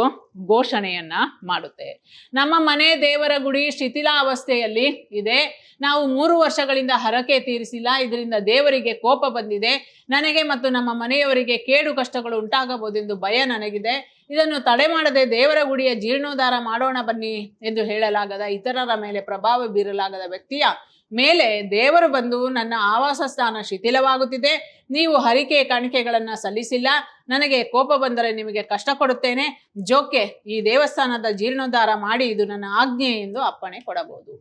[SPEAKER 1] ಘೋಷಣೆಯನ್ನ ಮಾಡುತ್ತೆ. ನಮ್ಮ ಮನೆ ದೇವರ ಗುಡಿ ಶಿಥಿಲಾವಸ್ಥೆಯಲ್ಲಿ ಇದೆ. ನಾವು 3 ವರ್ಷಗಳಿಂದ ಹರಕೆ ತೀರಿಸಿಲ್ಲ. ಇದರಿಂದ ದೇವರಿಗೆ ಕೋಪ ಬಂದಿದೆ. ನನಗೆ ಮತ್ತು ನಮ್ಮ ಮನೆಯವರಿಗೆ ಕೇಡು ಕಷ್ಟಗಳು ಉಂಟಾಗಬಹುದೆಂದು ಭಯ ನನಗಿದೆ. ಇದನ್ನು ತಡೆ ಮಾಡದೆ ದೇವರ ಗುಡಿಯ ಜೀರ್ಣೋದ್ಧಾರ ಮಾಡೋಣ ಬನ್ನಿ ಎಂದು ಹೇಳಲಾಗದ, ಇತರರ ಮೇಲೆ ಪ್ರಭಾವ ಬೀರಲಾಗದ ವ್ಯಕ್ತಿಯ ಮೇಲೆ ದೇವರು ಬಂದು ನನ್ನ ಆವಾಸ ಸ್ಥಾನ ಶಿಥಿಲವಾಗುತ್ತಿದೆ, ನೀವು ಹರಿಕೆ ಕಾಣಿಕೆಗಳನ್ನು ಸಲ್ಲಿಸಿಲ್ಲ, ನನಗೆ ಕೋಪ ಬಂದರೆ ನಿಮಗೆ ಕಷ್ಟ ಕೊಡುತ್ತೇನೆ, ಜೋಕೆ ಈ ದೇವಸ್ಥಾನದ ಜೀರ್ಣೋದ್ಧಾರ ಮಾಡಿ ಇದು ನನ್ನ ಆಜ್ಞೆ ಎಂದು ಅಪ್ಪಣೆ ಕೊಡಬಹುದು.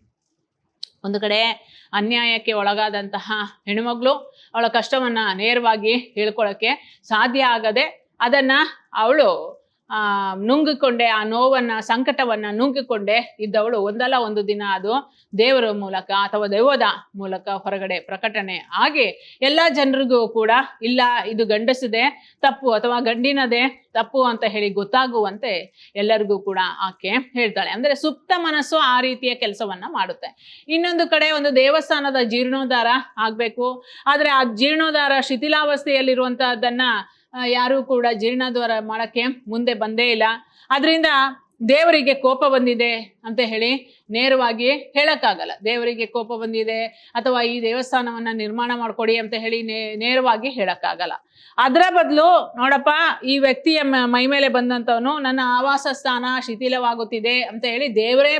[SPEAKER 1] ಒಂದು ಕಡೆ ಅನ್ಯಾಯಕ್ಕೆ ಒಳಗಾದಂತಹ ಹೆಣ್ಮಗಳು ಅವಳ ಕಷ್ಟವನ್ನ ನೇರವಾಗಿ ಹೇಳ್ಕೊಳ್ಳೋಕ್ಕೆ ಸಾಧ್ಯ ಆಗದೆ ಅದನ್ನ ಅವಳು ನುಂಗಿಕೊಂಡೆ, ಆ ನೋವನ್ನ, ಸಂಕಟವನ್ನ ನುಂಗಿಕೊಂಡೆ ಇದ್ದವಳು ಒಂದಲ್ಲ ಒಂದು ದಿನ ಅದು ದೇವರ ಮೂಲಕ ಅಥವಾ ದೆವ್ವದ ಮೂಲಕ ಹೊರಗಡೆ ಪ್ರಕಟಣೆ ಆಗಿ ಎಲ್ಲ ಜನರಿಗೂ ಕೂಡ ಇಲ್ಲ ಇದು ಗಂಡಸದೆ ತಪ್ಪು ಅಥವಾ ಗಂಡಿನದೇ ತಪ್ಪು ಅಂತ ಹೇಳಿ ಗೊತ್ತಾಗುವಂತೆ ಎಲ್ಲರಿಗೂ ಕೂಡ ಆಕೆ ಹೇಳ್ತಾಳೆ. ಅಂದ್ರೆ ಸುಪ್ತ ಮನಸ್ಸು ಆ ರೀತಿಯ ಕೆಲಸವನ್ನ ಮಾಡುತ್ತೆ. ಇನ್ನೊಂದು ಕಡೆ ಒಂದು ದೇವಸ್ಥಾನದ ಜೀರ್ಣೋದ್ಧಾರ ಆಗ್ಬೇಕು, ಆದ್ರೆ ಆ ಜೀರ್ಣೋದ್ಧಾರ ಶಿಥಿಲಾವಸ್ಥೆಯಲ್ಲಿರುವಂತಹದ್ದನ್ನ ಯಾರು ಕೂಡ ಜೀರ್ಣೋದ್ಧಾರ ಮಾಡಕ್ಕೆ ಮುಂದೆ ಬಂದೇ ಇಲ್ಲ. ಅದರಿಂದ ದೇವರಿಗೆ ಕೋಪ ಬಂದಿದೆ ಅಂತ ಹೇಳಿ ನೇರವಾಗಿ ಹೇಳಕ್ಕಾಗಲ್ಲ. ದೇವರಿಗೆ ಕೋಪ ಬಂದಿದೆ ಅಥವಾ ಈ ದೇವಸ್ಥಾನವನ್ನ ನಿರ್ಮಾಣ ಮಾಡ್ಕೊಡಿ ಅಂತ ಹೇಳಿ ನೇರವಾಗಿ ಹೇಳಕ್ಕಾಗಲ್ಲ. ಅದರ ಬದಲು ನೋಡಪ್ಪ, ಈ ವ್ಯಕ್ತಿಯ ಮೈ ಮೇಲೆ ಬಂದಂತವನು ನನ್ನ ಆವಾಸ ಸ್ಥಾನ ಶಿಥಿಲವಾಗುತ್ತಿದೆ ಅಂತ ಹೇಳಿ ದೇವರೇ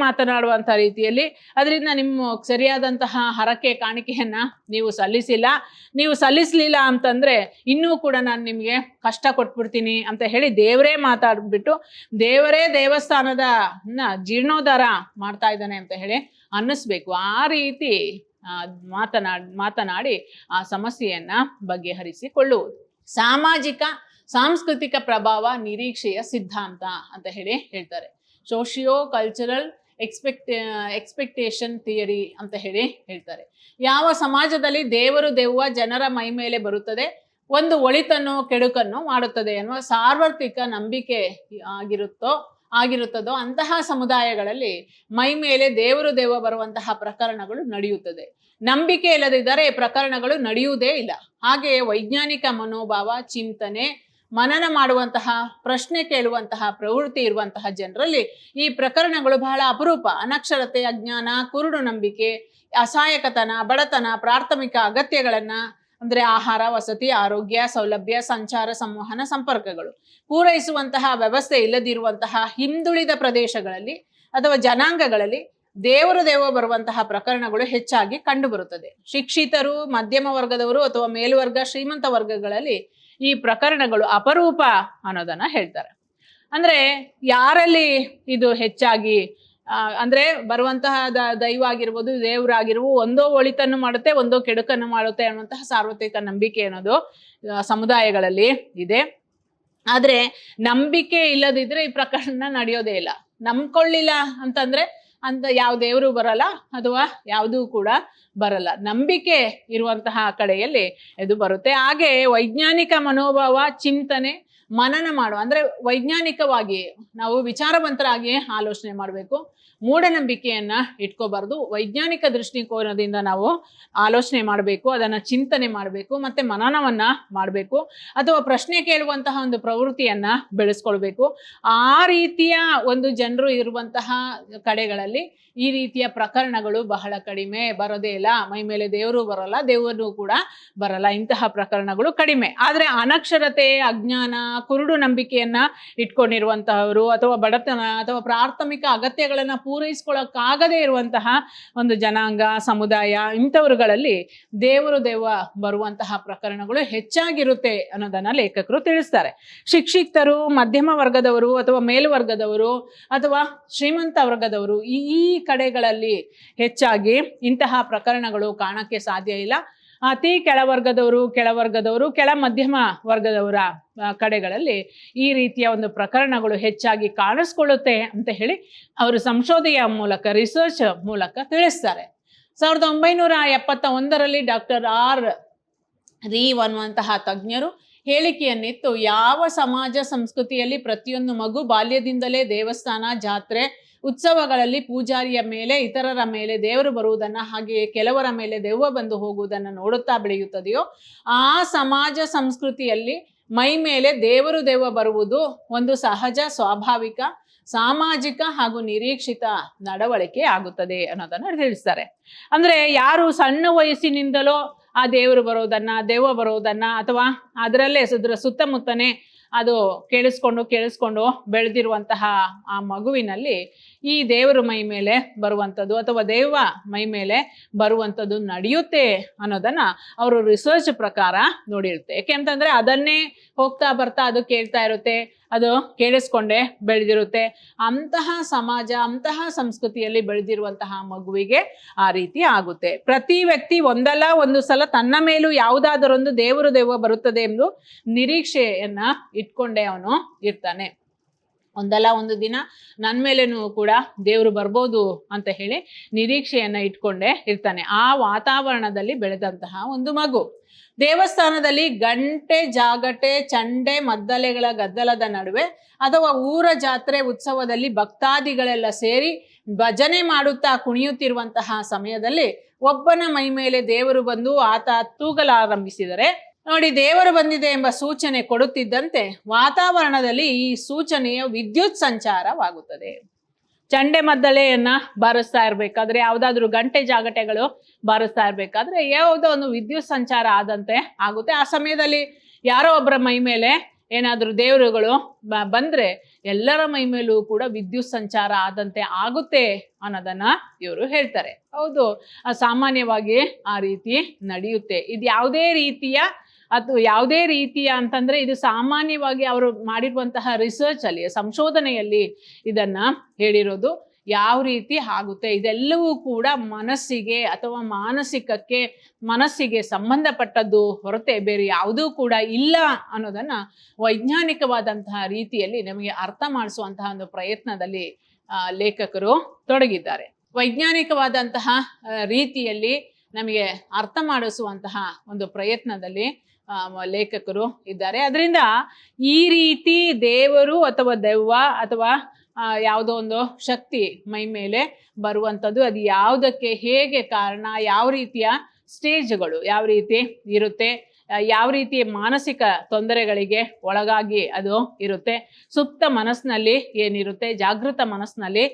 [SPEAKER 1] ಮಾತನಾಡುವಂತ ರೀತಿಯಲ್ಲಿ ಅದರಿಂದ ನಿಮ್ಮ ಸರಿಯಾದಂತಹ ಹರಕೆ ಕಾಣಿಕೆಯನ್ನ ನೀವು ಸಲ್ಲಿಸಲಿಲ್ಲ ಅಂತಂದ್ರೆ ಇನ್ನೂ ಕೂಡ ನಾನು ನಿಮಗೆ ಕಷ್ಟ ಕೊಟ್ಬಿಡ್ತೀನಿ ಅಂತ ಹೇಳಿ ದೇವರೇ ಮಾತಾಡ್ಬಿಟ್ಟು ದೇವರೇ ದೇವಸ್ಥಾನದ ಜೀರ್ಣೋದ್ಧಾರ ಮಾಡ್ತಾ ಇದ್ದಾನೆ ಅಂತ ಹೇಳಿ ಅನ್ನಿಸ್ಬೇಕು. ಆ ರೀತಿ ಮಾತನಾಡಿ ಆ ಸಮಸ್ಯೆಯನ್ನ ಬಗೆಹರಿಸಿಕೊಳ್ಳುವುದು. ಸಾಮಾಜಿಕ ಸಾಂಸ್ಕೃತಿಕ ಪ್ರಭಾವ ನಿರೀಕ್ಷೆಯ ಸಿದ್ಧಾಂತ ಅಂತ ಹೇಳಿ ಹೇಳ್ತಾರೆ. ಸೋಷಿಯೋ ಕಲ್ಚರಲ್ ಎಕ್ಸ್ಪೆಕ್ಟೇಷನ್ ಥಿಯರಿ ಅಂತ ಹೇಳಿ ಹೇಳ್ತಾರೆ. ಯಾವ ಸಮಾಜದಲ್ಲಿ ದೆವ್ವ ಜನರ ಮೈ ಮೇಲೆ ಬರುತ್ತದೆ, ಒಂದು ಒಳಿತನ್ನು ಕೆಡುಕನ್ನು ಮಾಡುತ್ತದೆ ಎನ್ನುವ ಸಾರ್ವತ್ರಿಕ ನಂಬಿಕೆ ಆಗಿರುತ್ತದೋ ಅಂತಹ ಸಮುದಾಯಗಳಲ್ಲಿ ಮೈ ಮೇಲೆ ದೆವ್ವ ಬರುವಂತಹ ಪ್ರಕರಣಗಳು ನಡೆಯುತ್ತದೆ. ನಂಬಿಕೆ ಇಲ್ಲದಿದ್ದರೆ ಪ್ರಕರಣಗಳು ನಡೆಯುವುದೇ ಇಲ್ಲ. ಹಾಗೆಯೇ ವೈಜ್ಞಾನಿಕ ಮನೋಭಾವ, ಚಿಂತನೆ, ಮನನ ಮಾಡುವಂತಹ, ಪ್ರಶ್ನೆ ಕೇಳುವಂತಹ ಪ್ರವೃತ್ತಿ ಇರುವಂತಹ ಜನರಲ್ಲಿ ಈ ಪ್ರಕರಣಗಳು ಬಹಳ ಅಪರೂಪ. ಅನಕ್ಷರತೆ, ಅಜ್ಞಾನ, ಕುರುಡು ನಂಬಿಕೆ, ಅಸಹಾಯಕತನ, ಬಡತನ, ಪ್ರಾಥಮಿಕ ಅಗತ್ಯಗಳನ್ನ ಅಂದ್ರೆ ಆಹಾರ, ವಸತಿ, ಆರೋಗ್ಯ, ಸೌಲಭ್ಯ, ಸಂಚಾರ, ಸಂವಹನ, ಸಂಪರ್ಕಗಳು ಪೂರೈಸುವಂತಹ ವ್ಯವಸ್ಥೆ ಇಲ್ಲದಿರುವಂತಹ ಹಿಂದುಳಿದ ಪ್ರದೇಶಗಳಲ್ಲಿ ಅಥವಾ ಜನಾಂಗಗಳಲ್ಲಿ ದೆವ್ವ ಬರುವಂತಹ ಪ್ರಕರಣಗಳು ಹೆಚ್ಚಾಗಿ ಕಂಡುಬರುತ್ತದೆ. ಶಿಕ್ಷಿತರು, ಮಧ್ಯಮ ವರ್ಗದವರು ಅಥವಾ ಮೇಲ್ವರ್ಗ, ಶ್ರೀಮಂತ ವರ್ಗಗಳಲ್ಲಿ ಈ ಪ್ರಕರಣಗಳು ಅಪರೂಪ ಅನ್ನೋದನ್ನ ಹೇಳ್ತಾರೆ. ಅಂದ್ರೆ ಯಾರಲ್ಲಿ ಇದು ಹೆಚ್ಚಾಗಿ ಅಂದ್ರೆ ಬರುವಂತಹ ದೈವ ಆಗಿರ್ಬೋದು, ದೇವರಾಗಿರ್ಬೋದು, ಒಂದೋ ಒಳಿತನ್ನು ಮಾಡುತ್ತೆ, ಒಂದೋ ಕೆಡುಕನ್ನು ಮಾಡುತ್ತೆ ಅನ್ನುವಂತಹ ಸಾರ್ವತ್ರಿಕ ನಂಬಿಕೆ ಅನ್ನೋದು ಸಮುದಾಯಗಳಲ್ಲಿ ಇದೆ. ಆದ್ರೆ ನಂಬಿಕೆ ಇಲ್ಲದಿದ್ರೆ ಈ ಪ್ರಕರಣ ನಡೆಯೋದೇ ಇಲ್ಲ. ನಂಬ್ಕೊಳ್ಳಿಲ್ಲ ಅಂತಂದ್ರೆ ಯಾವ ದೇವರು ಬರಲ್ಲ ಅಥವಾ ಯಾವುದೂ ಕೂಡ ಬರಲ್ಲ. ನಂಬಿಕೆ ಇರುವಂತಹ ಕಡೆಯಲ್ಲಿ ಇದು ಬರುತ್ತೆ. ಹಾಗೆ ವೈಜ್ಞಾನಿಕ ಮನೋಭಾವ, ಚಿಂತನೆ, ಮನನ ಮಾಡುವ ಅಂದ್ರೆ ವೈಜ್ಞಾನಿಕವಾಗಿ ನಾವು ವಿಚಾರವಂತರಾಗಿ ಆಲೋಚನೆ ಮಾಡಬೇಕು. ಮೂಢನಂಬಿಕೆಯನ್ನ ಇಟ್ಕೋಬಾರ್ದು. ವೈಜ್ಞಾನಿಕ ದೃಷ್ಟಿಕೋನದಿಂದ ನಾವು ಆಲೋಚನೆ ಮಾಡಬೇಕು, ಅದನ್ನ ಚಿಂತನೆ ಮಾಡಬೇಕು, ಮತ್ತೆ ಮನನವನ್ನ ಮಾಡಬೇಕು, ಅಥವಾ ಪ್ರಶ್ನೆ ಕೇಳುವಂತಹ ಒಂದು ಪ್ರವೃತ್ತಿಯನ್ನ ಬೆಳೆಸ್ಕೊಳ್ಬೇಕು. ಆ ರೀತಿಯ ಒಂದು ಜನರು ಇರುವಂತಹ ಕಡೆಗಳಲ್ಲಿ ಈ ರೀತಿಯ ಪ್ರಕರಣಗಳು ಬಹಳ ಕಡಿಮೆ, ಬರೋದೇ ಇಲ್ಲ. ಮೈ ಮೇಲೆ ದೇವರು ಬರಲ್ಲ, ದೇವರು ಕೂಡ ಬರಲ್ಲ, ಇಂತಹ ಪ್ರಕರಣಗಳು ಕಡಿಮೆ. ಆದ್ರೆ ಅನಕ್ಷರತೆ, ಅಜ್ಞಾನ, ಕುರುಡು ನಂಬಿಕೆಯನ್ನ ಇಟ್ಕೊಂಡಿರುವಂತಹವರು ಅಥವಾ ಬಡತನ ಅಥವಾ ಪ್ರಾಥಮಿಕ ಅಗತ್ಯಗಳನ್ನ ಪೂರೈಸ್ಕೊಳ್ಳೋಕ್ಕಾಗದೇ ಇರುವಂತಹ ಒಂದು ಜನಾಂಗ ಸಮುದಾಯ ಇಂಥವರುಗಳಲ್ಲಿ ದೇವರು ದೆವ್ವ ಬರುವಂತಹ ಪ್ರಕರಣಗಳು ಹೆಚ್ಚಾಗಿರುತ್ತೆ ಅನ್ನೋದನ್ನ ಲೇಖಕರು ತಿಳಿಸ್ತಾರೆ. ಶಿಕ್ಷಿತರು, ಮಧ್ಯಮ ವರ್ಗದವರು ಅಥವಾ ಮೇಲ್ವರ್ಗದವರು ಅಥವಾ ಶ್ರೀಮಂತ ವರ್ಗದವರು ಈ ಕಡೆಗಳಲ್ಲಿ ಹೆಚ್ಚಾಗಿ ಇಂತಹ ಪ್ರಕರಣಗಳು ಕಾಣಕ್ಕೆ ಸಾಧ್ಯ ಇಲ್ಲ. ಅತಿ ಕೆಳವರ್ಗದವರು ಕೆಳ ಮಧ್ಯಮ ವರ್ಗದವರ ಕಡೆಗಳಲ್ಲಿ ಈ ರೀತಿಯ ಒಂದು ಪ್ರಕರಣಗಳು ಹೆಚ್ಚಾಗಿ ಕಾಣಿಸ್ಕೊಳ್ಳುತ್ತೆ ಅಂತ ಹೇಳಿ ಅವರು ಸಂಶೋಧನೆಯ ಮೂಲಕ ರಿಸರ್ಚ್ ಮೂಲಕ ತಿಳಿಸ್ತಾರೆ. 1971ರಲ್ಲಿ ಡಾಕ್ಟರ್ ಆರ್ ರೀವ್ ಅನ್ನುವಂತಹ ತಜ್ಞರು ಹೇಳಿಕೆಯನ್ನಿತ್ತು, ಯಾವ ಸಮಾಜ ಸಂಸ್ಕೃತಿಯಲ್ಲಿ ಪ್ರತಿಯೊಂದು ಮಗು ಬಾಲ್ಯದಿಂದಲೇ ದೇವಸ್ಥಾನ, ಜಾತ್ರೆ, ಉತ್ಸವಗಳಲ್ಲಿ ಪೂಜಾರಿಯ ಮೇಲೆ, ಇತರರ ಮೇಲೆ ದೇವರು ಬರುವುದನ್ನು, ಹಾಗೆಯೇ ಕೆಲವರ ಮೇಲೆ ದೆವ್ವ ಬಂದು ಹೋಗುವುದನ್ನು ನೋಡುತ್ತಾ ಬೆಳೆಯುತ್ತದೆಯೋ ಆ ಸಮಾಜ ಸಂಸ್ಕೃತಿಯಲ್ಲಿ ಮೈ ಮೇಲೆ ದೆವ್ವ ಬರುವುದು ಒಂದು ಸಹಜ, ಸ್ವಾಭಾವಿಕ, ಸಾಮಾಜಿಕ ಹಾಗೂ ನಿರೀಕ್ಷಿತ ನಡವಳಿಕೆ ಆಗುತ್ತದೆ ಅನ್ನೋದನ್ನ ತಿಳಿಸ್ತಾರೆ. ಅಂದ್ರೆ ಯಾರು ಸಣ್ಣ ವಯಸ್ಸಿನಿಂದಲೋ ಆ ದೆವ್ವ ಬರೋದನ್ನ ಅಥವಾ ಅದರಲ್ಲೇ ಸುತ್ತಮುತ್ತನೇ ಅದು ಕೇಳಿಸ್ಕೊಂಡು ಬೆಳೆದಿರುವಂತಹ ಆ ಮಗುವಿನಲ್ಲಿ ಈ ದೇವರ ಮೈ ಮೇಲೆ ಬರುವಂಥದ್ದು ಅಥವಾ ದೆವ್ವ ಮೈ ಮೇಲೆ ಬರುವಂಥದ್ದು ನಡೆಯುತ್ತೆ ಅನ್ನೋದನ್ನ ಅವರು ರಿಸರ್ಚ್ ಪ್ರಕಾರ ನೋಡಿರುತ್ತೆ. ಯಾಕೆಂತಂದ್ರೆ ಅದನ್ನೇ ಹೋಗ್ತಾ ಬರ್ತಾ ಅದು ಕೇಳ್ತಾ ಇರುತ್ತೆ, ಅದು ಕೇಳಿಸ್ಕೊಂಡೇ ಬೆಳೆದಿರುತ್ತೆ. ಅಂತಹ ಸಮಾಜ, ಅಂತಹ ಸಂಸ್ಕೃತಿಯಲ್ಲಿ ಬೆಳೆದಿರುವಂತಹ ಮಗುವಿಗೆ ಆ ರೀತಿ ಆಗುತ್ತೆ. ಪ್ರತಿ ವ್ಯಕ್ತಿ ಒಂದಲ್ಲ ಒಂದು ಸಲ ತನ್ನ ಮೇಲೂ ಯಾವುದಾದರೊಂದು ದೆವ್ವ ಬರುತ್ತದೆ ಎಂದು ನಿರೀಕ್ಷೆಯನ್ನ ಇಟ್ಕೊಂಡೇ ಅವನು ಇರ್ತಾನೆ. ಒಂದಲ್ಲ ಒಂದು ದಿನ ನನ್ನ ಮೇಲೇನೂ ಕೂಡ ದೇವರು ಬರ್ಬೋದು ಅಂತ ಹೇಳಿ ನಿರೀಕ್ಷೆಯನ್ನ ಇಟ್ಕೊಂಡೇ ಇರ್ತಾನೆ. ಆ ವಾತಾವರಣದಲ್ಲಿ ಬೆಳೆದಂತಹ ಒಂದು ಮಗು ದೇವಸ್ಥಾನದಲ್ಲಿ ಗಂಟೆ, ಜಾಗಟೆ, ಚಂಡೆ, ಮದ್ದಲೆಗಳ ಗದ್ದಲದ ನಡುವೆ ಅಥವಾ ಊರ ಜಾತ್ರೆ, ಉತ್ಸವದಲ್ಲಿ ಭಕ್ತಾದಿಗಳೆಲ್ಲ ಸೇರಿ ಭಜನೆ ಮಾಡುತ್ತಾ ಕುಣಿಯುತ್ತಿರುವಂತಹ ಸಮಯದಲ್ಲಿ ಒಬ್ಬನ ಮೈ ಮೇಲೆ ದೇವರು ಬಂದು ಆತ ತೂಗಲಾರಂಭಿಸಿದರೆ ನೋಡಿ, ದೇವರು ಬಂದಿದೆ ಎಂಬ ಸೂಚನೆ ಕೊಡುತ್ತಿದ್ದಂತೆ ವಾತಾವರಣದಲ್ಲಿ ಈ ಸೂಚನೆಯ ವಿದ್ಯುತ್ ಸಂಚಾರವಾಗುತ್ತದೆ. ಚಂಡೆ ಮದ್ದಳೆಯನ್ನ ಬಾರಿಸ್ತಾ ಇರ್ಬೇಕಾದ್ರೆ, ಯಾವುದಾದ್ರೂ ಗಂಟೆ ಜಾಗಟೆಗಳು ಬಾರಿಸ್ತಾ ಇರ್ಬೇಕಾದ್ರೆ ಯಾವುದೋ ಒಂದು ವಿದ್ಯುತ್ ಸಂಚಾರ ಆದಂತೆ ಆಗುತ್ತೆ. ಆ ಸಮಯದಲ್ಲಿ ಯಾರೋ ಒಬ್ಬರ ಮೈ ಮೇಲೆ ಏನಾದ್ರೂ ದೇವರುಗಳು ಬಂದ್ರೆ ಎಲ್ಲರ ಮೈ ಮೇಲೂ ಕೂಡ ವಿದ್ಯುತ್ ಸಂಚಾರ ಆದಂತೆ ಆಗುತ್ತೆ ಅನ್ನೋದನ್ನ ಇವರು ಹೇಳ್ತಾರೆ. ಹೌದು, ಸಾಮಾನ್ಯವಾಗಿ ಆ ರೀತಿ ನಡೆಯುತ್ತೆ. ಇದು ಯಾವುದೇ ರೀತಿಯ ಅಂತಂದ್ರೆ ಇದು ಸಾಮಾನ್ಯವಾಗಿ ಅವರು ಮಾಡಿರುವಂತಹ ರಿಸರ್ಚ್ ಅಲ್ಲಿ, ಸಂಶೋಧನೆಯಲ್ಲಿ ಇದನ್ನ ಹೇಳಿರೋದು. ಯಾವ ರೀತಿ ಆಗುತ್ತೆ ಇದೆಲ್ಲವೂ ಕೂಡ ಮನಸ್ಸಿಗೆ ಅಥವಾ ಮನಸ್ಸಿಗೆ ಸಂಬಂಧಪಟ್ಟದ್ದು ಹೊರತೆ ಬೇರೆ ಯಾವುದೂ ಕೂಡ ಇಲ್ಲ ಅನ್ನೋದನ್ನ ವೈಜ್ಞಾನಿಕವಾದಂತಹ ರೀತಿಯಲ್ಲಿ ನಮಗೆ ಅರ್ಥ ಮಾಡಿಸುವಂತಹ ಒಂದು ಪ್ರಯತ್ನದಲ್ಲಿ ಲೇಖಕರು ತೊಡಗಿದ್ದಾರೆ. ವೈಜ್ಞಾನಿಕವಾದಂತಹ ರೀತಿಯಲ್ಲಿ ನಮಗೆ ಅರ್ಥ ಮಾಡಿಸುವಂತಹ ಒಂದು ಪ್ರಯತ್ನದಲ್ಲಿ ಲೇಖಕರು ಇದ್ದಾರೆ. ಅದರಿಂದ ಈ ರೀತಿ ದೇವರು ಅಥವಾ ದೆವ್ವ ಅಥವಾ ಯಾವುದೋ ಒಂದು ಶಕ್ತಿ ಮೈ ಮೇಲೆ ಬರುವಂಥದ್ದು ಅದು ಯಾವುದಕ್ಕೆ, ಹೇಗೆ ಕಾರಣ, ಯಾವ ರೀತಿಯ ಸ್ಟೇಜ್ಗಳು ಯಾವ ರೀತಿ ಇರುತ್ತೆ, ಯಾವ ರೀತಿ ಮಾನಸಿಕ ತೊಂದರೆಗಳಿಗೆ ಒಳಗಾಗಿ ಅದು ಇರುತ್ತೆ, ಸುಪ್ತ ಮನಸ್ಸಿನಲ್ಲಿ ಏನಿರುತ್ತೆ, ಜಾಗೃತ ಮನಸ್ಸಿನಲ್ಲಿ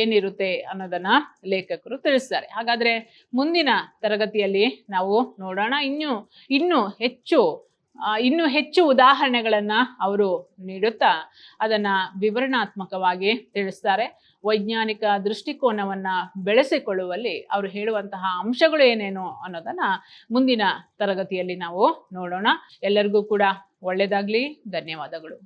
[SPEAKER 1] ಏನಿರುತ್ತೆ ಅನ್ನೋದನ್ನ ಲೇಖಕರು ತಿಳಿಸ್ತಾರೆ. ಹಾಗಾದ್ರೆ ಮುಂದಿನ ತರಗತಿಯಲ್ಲಿ ನಾವು ನೋಡೋಣ. ಇನ್ನೂ ಹೆಚ್ಚು ಉದಾಹರಣೆಗಳನ್ನ ಅವರು ನೀಡುತ್ತಾ ಅದನ್ನ ವಿವರಣಾತ್ಮಕವಾಗಿ ತಿಳಿಸ್ತಾರೆ. ವೈಜ್ಞಾನಿಕ ದೃಷ್ಟಿಕೋನವನ್ನ ಬೆಳೆಸಿಕೊಳ್ಳುವಲ್ಲಿ ಅವರು ಹೇಳುವಂತಹ ಅಂಶಗಳು ಏನೇನು ಅನ್ನೋದನ್ನ ಮುಂದಿನ ತರಗತಿಯಲ್ಲಿ ನಾವು ನೋಡೋಣ. ಎಲ್ಲರಿಗೂ ಕೂಡ ಒಳ್ಳೆಯದಾಗ್ಲಿ. ಧನ್ಯವಾದಗಳು.